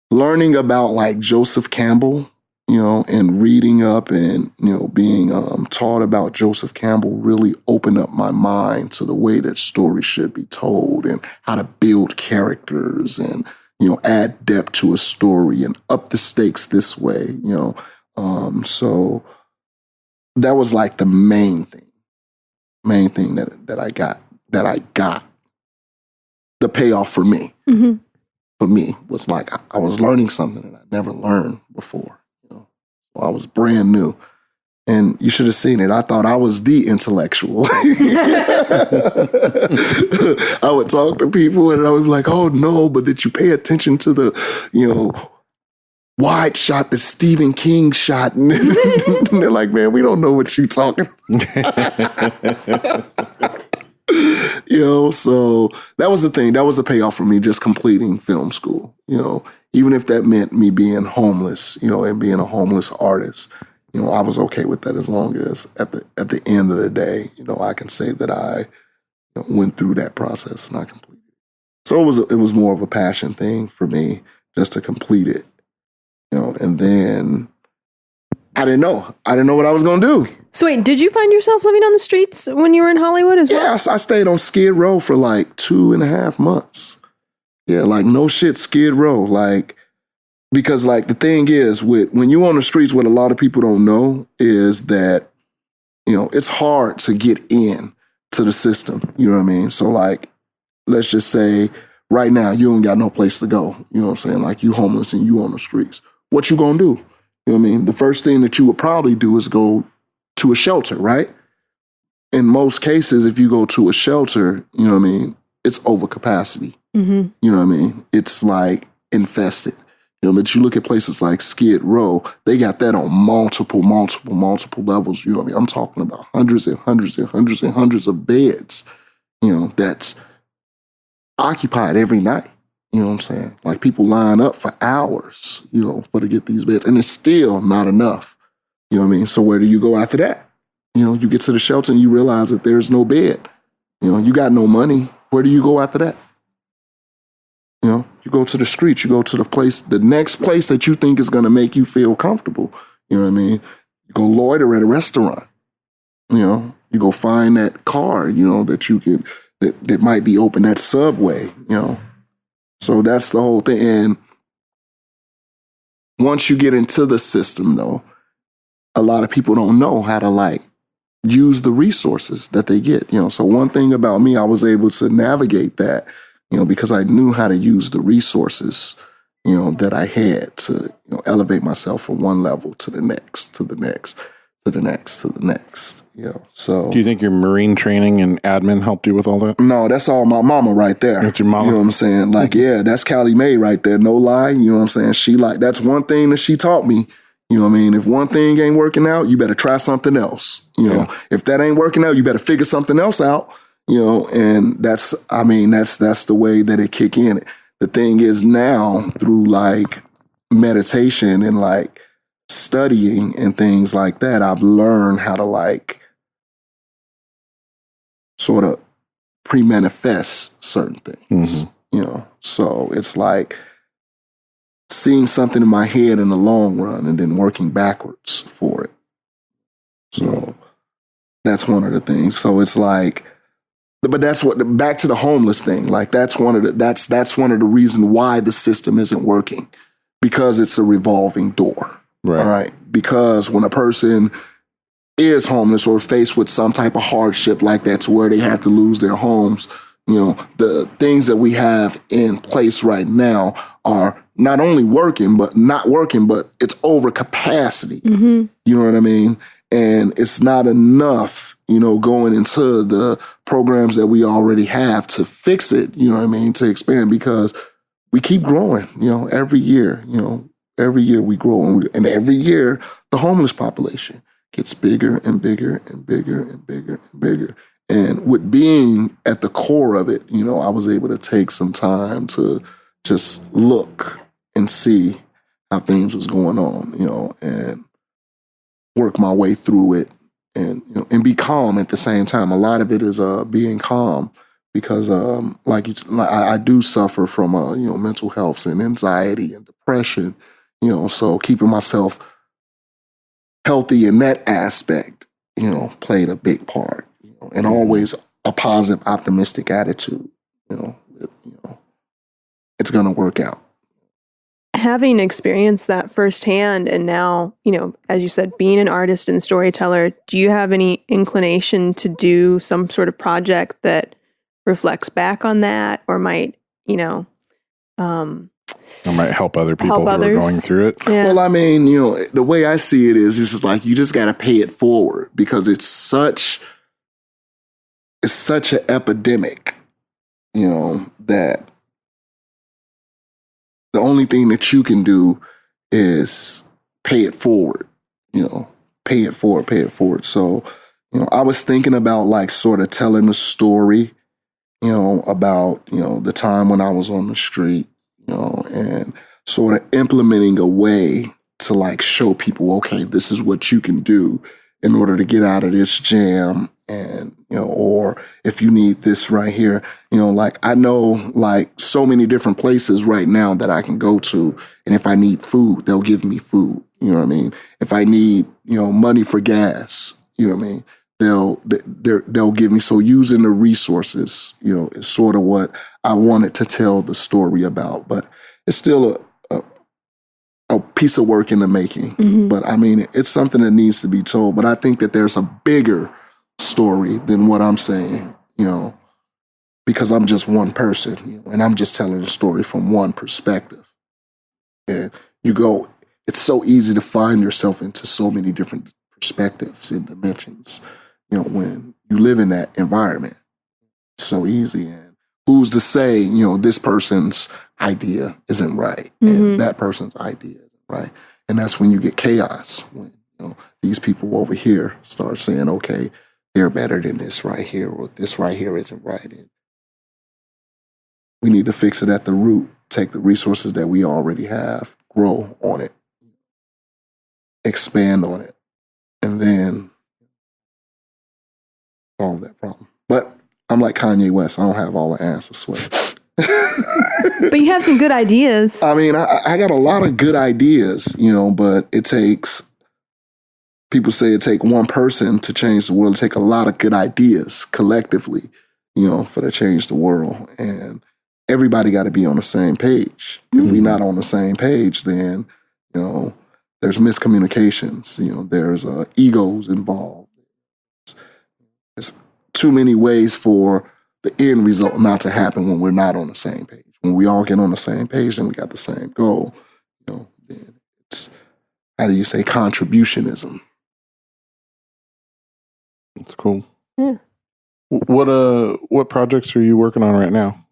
learning about like Joseph Campbell, and reading up and, being taught about Joseph Campbell really opened up my mind to the way that stories should be told and how to build characters and, add depth to a story and up the stakes this way, So that was like the main thing that I got. The payoff for me, was like I was learning something that I never learned before. I was brand new. And you should have seen it. I thought I was the intellectual. I would talk to people and I would be like, oh no, but did you pay attention to the, wide shot that Stephen King shot? And they're like, man, we don't know what you're talking So that was the thing. That was the payoff for me, just completing film school, even if that meant me being homeless, and being a homeless artist. I was okay with that as long as at the end of the day, I can say that I went through that process and I completed it. So it was more of a passion thing for me just to complete it, and then I didn't know what I was going to do. So wait, did you find yourself living on the streets when you were in Hollywood as well? Yeah, I stayed on Skid Row for like 2.5 months. Yeah, like no shit, Skid Row, because the thing is when you're on the streets, what a lot of people don't know is that, it's hard to get in to the system. You know what I mean? So let's just say right now you ain't got no place to go. You know what I'm saying? Like you homeless and you on the streets. What you gonna do? You know what I mean? The first thing that you would probably do is go to a shelter, right? In most cases, if you go to a shelter, you know what I mean? It's over capacity. Mm-hmm. You know what I mean? It's like infested. But you look at places like Skid Row, they got that on multiple levels. You know what I mean? I'm talking about hundreds and hundreds and hundreds and hundreds of beds, that's occupied every night. You know what I'm saying? Like people line up for hours, for to get these beds. And it's still not enough. You know what I mean? So where do you go after that? You get to the shelter and you realize that there's no bed. You got no money. Where do you go after that? You go to the streets, you go to the next place that you think is going to make you feel comfortable. You know what I mean? You go loiter at a restaurant. You go find that car, that you can, that might be open, that Subway, So that's the whole thing. And once you get into the system, though, a lot of people don't know how to use the resources that they get. So one thing about me, I was able to navigate that, because I knew how to use the resources, that I had to, elevate myself from one level to the next, to the next, to the next, to the next. So do you think your Marine training and admin helped you with all that? No, that's all my mama right there. That's your mama? You know what I'm saying? Yeah, that's Callie Mae right there. No lie. You know what I'm saying? That's one thing that she taught me. You know what I mean? If one thing ain't working out, you better try something else. If that ain't working out, you better figure something else out. And that's the way that it kick in. The thing is now through meditation and studying and things like that, I've learned how to sort of pre-manifest certain things, So it's seeing something in my head in the long run and then working backwards for it. So that's one of the things. So it's but that's back to the homeless thing. That's one of the reasons why the system isn't working, because it's a revolving door. Right. All right. Because when a person is homeless or faced with some type of hardship like that to where they have to lose their homes, the things that we have in place right now are not only working, but not working, but it's over capacity. Mm-hmm. You know what I mean? And it's not enough, going into the programs that we already have to fix it, to expand, because we keep growing, every year, every year we grow. And every year the homeless population gets bigger and bigger and bigger and bigger and bigger. And with being at the core of it, I was able to take some time to just look and see how things was going on, and work my way through it, and be calm at the same time. A lot of it is being calm, because I do suffer from mental health and anxiety and depression, so keeping myself healthy in that aspect, played a big part, and always a positive, optimistic attitude, it's going to work out. Having experienced that firsthand, and now, as you said, being an artist and storyteller, do you have any inclination to do some sort of project that reflects back on that, or might, or might help other people who are going through it? Yeah. Well, the way I see it is, this is like, you just got to pay it forward, because it's such an epidemic, that the only thing that you can do is pay it forward, pay it forward. So, I was thinking about sort of telling a story, about, the time when I was on the street, and sort of implementing a way to show people, okay, this is what you can do in order to get out of this jam. And, or if you need this right here, I know so many different places right now that I can go to. And if I need food, they'll give me food. You know what I mean? If I need, money for gas, you know what I mean? They'll give me. So using the resources, is sort of what I wanted to tell the story about, but it's still a piece of work in the making. Mm-hmm. But it's something that needs to be told. But I think that there's a bigger story than what I'm saying, because I'm just one person, and I'm just telling the story from one perspective. And it's so easy to find yourself into so many different perspectives and dimensions, when you live in that environment. It's so easy. And who's to say, this person's idea isn't right, and that person's idea isn't right. And that's when you get chaos, when these people over here start saying, okay, they're better than this right here, or this right here isn't right. And we need to fix it at the root, take the resources that we already have, grow on it, expand on it, and then solve that problem. But I'm like Kanye West. I don't have all the answers, swear. But you have some good ideas. I got a lot of good ideas, but it takes... People say it takes one person to change the world. It takes a lot of good ideas collectively, for to change the world. And everybody got to be on the same page. Mm-hmm. If we're not on the same page, then, there's miscommunications. There's egos involved. There's too many ways for the end result not to happen when we're not on the same page. When we all get on the same page and we got the same goal, then it's, how do you say, contributionism. That's cool. Yeah. What projects are you working on right now?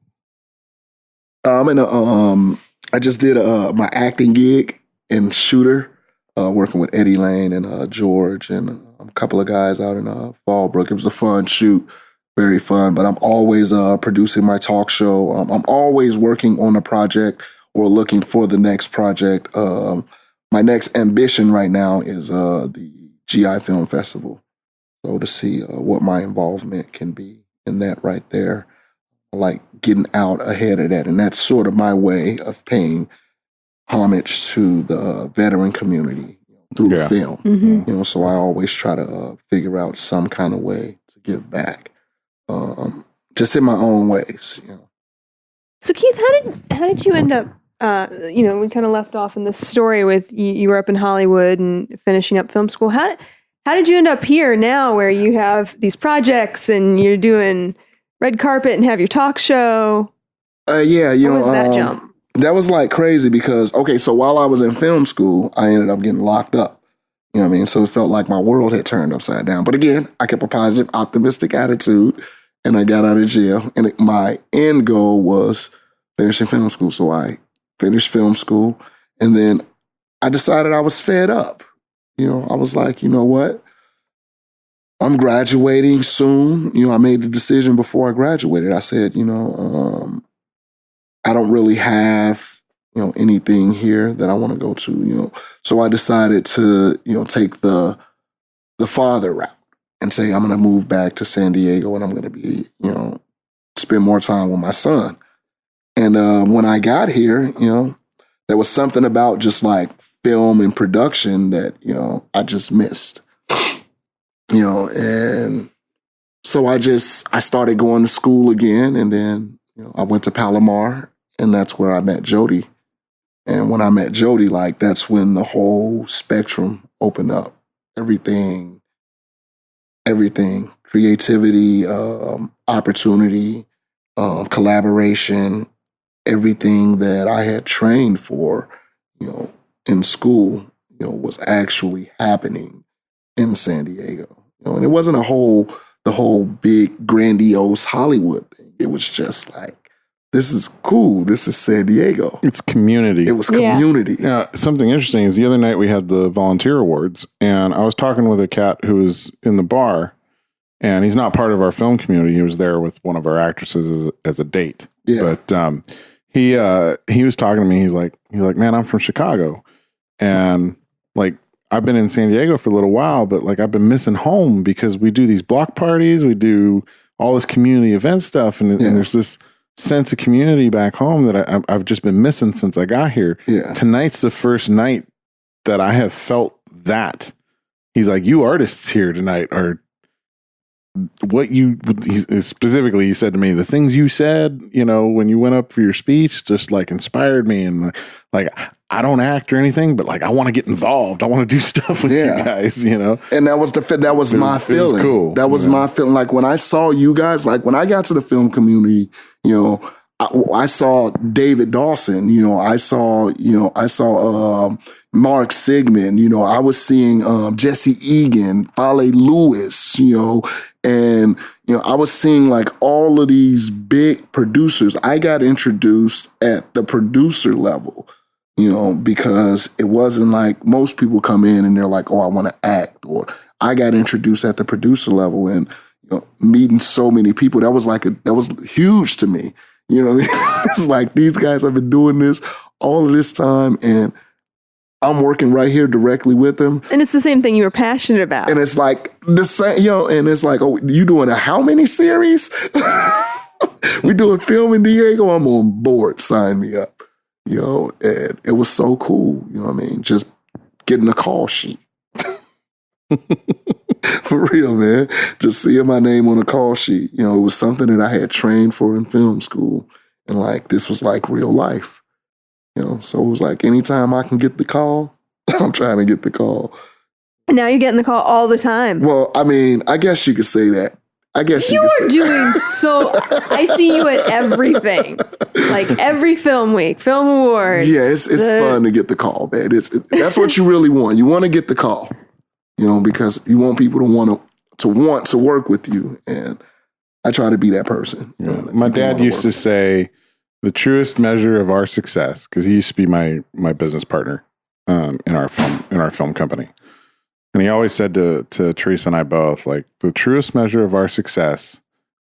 I just did my acting gig in Shooter, working with Eddie Lane and George and a couple of guys out in Fallbrook. It was a fun shoot, very fun. But I'm always producing my talk show. I'm always working on a project or looking for the next project. My next ambition right now is the GI Film Festival. So to see what my involvement can be in that right there, I like getting out ahead of that. And that's sort of my way of paying homage to the veteran community through film. Mm-hmm. So I always try to figure out some kind of way to give back, just in my own ways. So Keith, how did you end up? We kind of left off in this story with you were up in Hollywood and finishing up film school. How did you end up here now where you have these projects and you're doing red carpet and have your talk show? How was that jump? That was crazy because, so while I was in film school, I ended up getting locked up, You know what I mean? So it felt like my world had turned upside down. But again, I kept a positive, optimistic attitude, and I got out of jail. And my end goal was finishing film school. So I finished film school, and then I decided I was fed up. You know, I was like, you know what? I'm graduating soon. You know, I made the decision before I graduated. I said, you know, I don't really have, you know, anything here that I want to go to, you know. So I decided to, you know, take the father route and say, I'm going to move back to San Diego and I'm going to be, you know, spend more time with my son. And when I got here, you know, there was something about just like film and production that, you know, I just missed, you know. And so I started going to school again. And then, you know, I went to Palomar, and that's where I met Jody. And when I met Jody, like, that's when the whole spectrum opened up. Everything, creativity, opportunity, collaboration, everything that I had trained for, you know, in school, you know, was actually happening in San Diego. You know, and it wasn't the whole big grandiose Hollywood thing. It was just like, this is cool. This is San Diego. It's community. It was community. Yeah. Something interesting is the other night we had the volunteer awards, and I was talking with a cat who was in the bar, and he's not part of our film community. He was there with one of our actresses as a date. Yeah. But he was talking to me. He's like, man, I'm from Chicago, and like, I've been in San Diego for a little while, but like, I've been missing home because we do these block parties, we do all this community event stuff, and there's this sense of community back home that I've just been missing since I got here. Yeah. Tonight's the first night that I have felt that. He's like, you artists here tonight are what you specifically, he said to me, the things you said, you know, when you went up for your speech just like inspired me. And like, I don't act or anything, but like, I want to get involved. I want to do stuff with you guys, you know? And that was my feeling. Was cool. That was my feeling. Like when I saw you guys, like when I got to the film community, you know, I saw David Dawson, you know, I saw Mark Sigmund, you know, I was seeing Jesse Egan, Fale Lewis, you know, and, you know, I was seeing like all of these big producers. I got introduced at the producer level, you know, because it wasn't like most people come in and they're like, oh, I want to act. Or I got introduced at the producer level, and, you know, meeting so many people, that was huge to me. You know what I mean? It's like, these guys have been doing this all of this time, and I'm working right here directly with them. And it's the same thing you were passionate about. And it's like the same, you know, and it's like, oh, you doing a how many series? We doing film in Diego? I'm on board. Sign me up. You know, and it was so cool. You know what I mean? Just getting a call sheet. For real, man. Just seeing my name on a call sheet. You know, it was something that I had trained for in film school. And like, this was like real life. You know, so it was like, anytime I can get the call, I'm trying to get the call. And now you're getting the call all the time. Well, I mean, I guess you could say that. I guess you are doing so. I see you at everything, like every film week, film awards. Yeah, it's fun to get the call, man. That's what you really want. You want to get the call, you know, because you want people to want to work with you, and I try to be that person. Yeah. My dad used to say, the truest measure of our success, because he used to be my business partner in our film company. And he always said to Teresa and I both, like, the truest measure of our success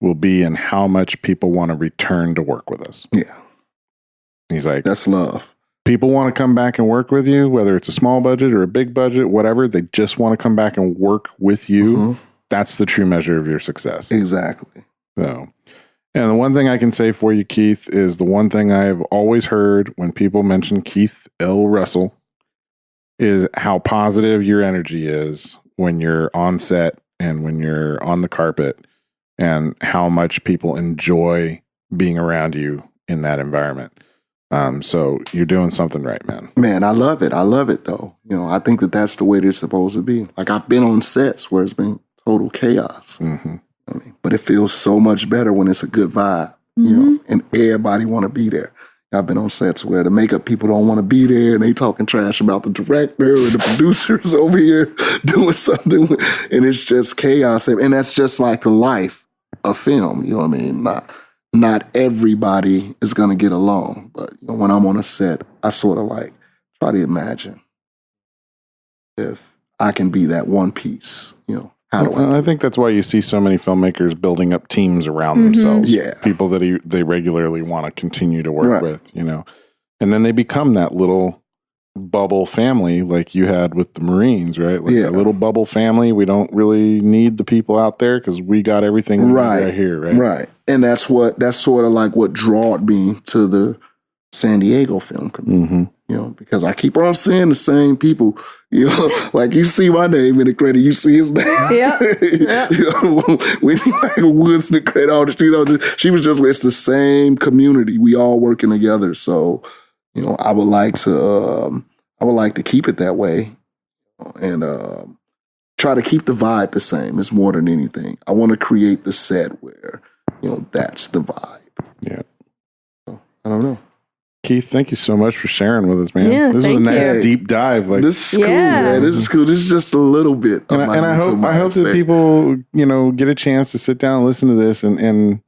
will be in how much people want to return to work with us. Yeah. He's like, that's love. People want to come back and work with you, whether it's a small budget or a big budget, whatever. They just want to come back and work with you. Mm-hmm. That's the true measure of your success. Exactly. So, and the one thing I can say for you, Keith, is the one thing I've always heard when people mention Keith L. Russell is how positive your energy is when you're on set and when you're on the carpet, and how much people enjoy being around you in that environment. So you're doing something right, man. Man, I love it. I love it, though. You know, I think that that's the way it's supposed to be. Like, I've been on sets where it's been total chaos. Mm-hmm. I mean, but it feels so much better when it's a good vibe, you know, and everybody want to be there. I've been on sets where the makeup people don't want to be there and they talking trash about the director or the producers over here doing something. And it's just chaos. And that's just like the life of film. You know what I mean? Not everybody is going to get along. But when I'm on a set, I sort of like try to imagine if I can be that one piece, How do I think that's why you see so many filmmakers building up teams around themselves. Yeah. People that they regularly want to continue to work with, And then they become that little bubble family like you had with the Marines, right? Like that little bubble family. We don't really need the people out there because we got everything we need right here, right? Right. And that's sort of like what drawed me to the San Diego film community. Because I keep on seeing the same people, like you see my name in the credit, you see his name. Yeah. When Woods in the credit, she was just, it's the same community. We all working together. So, I would like to keep it that way and try to keep the vibe the same. It's more than anything. I want to create the set where, that's the vibe. Yeah. So, I don't know. Keith, thank you so much for sharing with us, man. Yeah, this was a nice deep dive. Like, this is cool, man. This is cool. This is just a little bit. And I hope that people, get a chance to sit down and listen to this and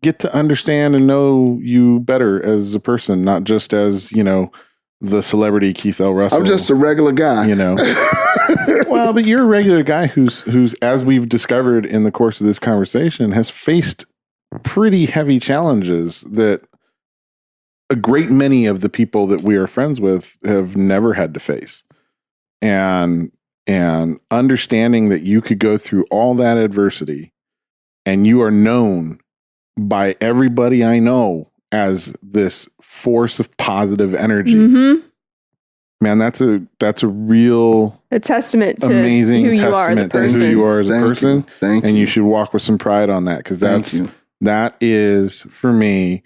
get to understand and know you better as a person, not just as, the celebrity Keith L. Russell. I'm just a regular guy. Well, but you're a regular guy who's, as we've discovered in the course of this conversation, has faced pretty heavy challenges that a great many of the people that we are friends with have never had to face. And understanding that you could go through all that adversity and you are known by everybody I know as this force of positive energy. Mm-hmm. Man, that's a real testament to amazing who you testament are as a person. to who you are as a person. Thank you. And you should walk with some pride on that, because that is for me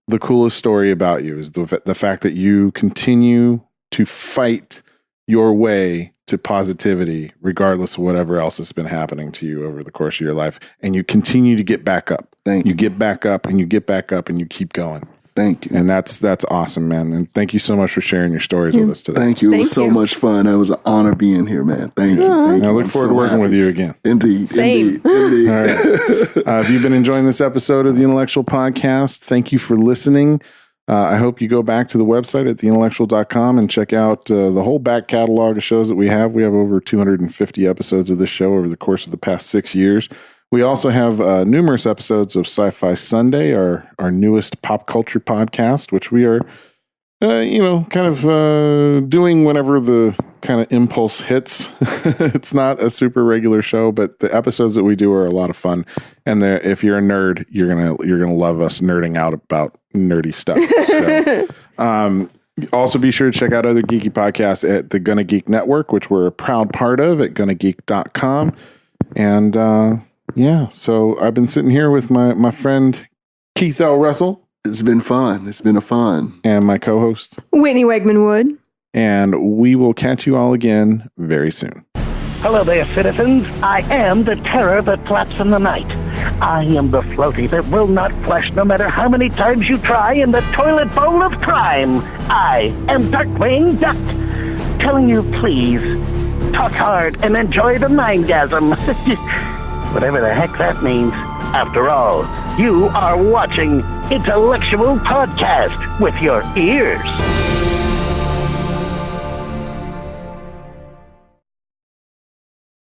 the coolest story about you, is the fact that you continue to fight your way to positivity, regardless of whatever else has been happening to you over the course of your life. And you continue to get back up. You get back up and you get back up and you keep going. Thank you. And that's awesome, man. And thank you so much for sharing your stories with us today. Thank you. It was so much fun. It was an honor being here, man. Thank you. Thank you. I look forward to working with you again. Indeed. Same. Indeed. All right. If you've been enjoying this episode of The Intellectual Podcast, thank you for listening. I hope you go back to the website at theintellectual.com and check out the whole back catalog of shows that we have. We have over 250 episodes of this show over the course of the past 6 years. We also have numerous episodes of Sci-Fi Sunday, our newest pop culture podcast, which we are, doing whenever the kind of impulse hits. It's not a super regular show, but the episodes that we do are a lot of fun. And if you're a nerd, you're gonna love us nerding out about nerdy stuff. So, also be sure to check out other geeky podcasts at the Gonna Geek Network, which we're a proud part of at GonnaGeek.com. And so I've been sitting here with my friend Keith L. Russell. It's been fun. It's been a fun. And my co-host, Whitney Wegman Wood. And we will catch you all again very soon. Hello there, citizens. I am the terror that flaps in the night. I am the floaty that will not flush no matter how many times you try in the toilet bowl of crime. I am Darkwing Duck, telling you please, talk hard and enjoy the mindgasm. Whatever the heck that means. After all, you are watching Intellectual Podcast with your ears.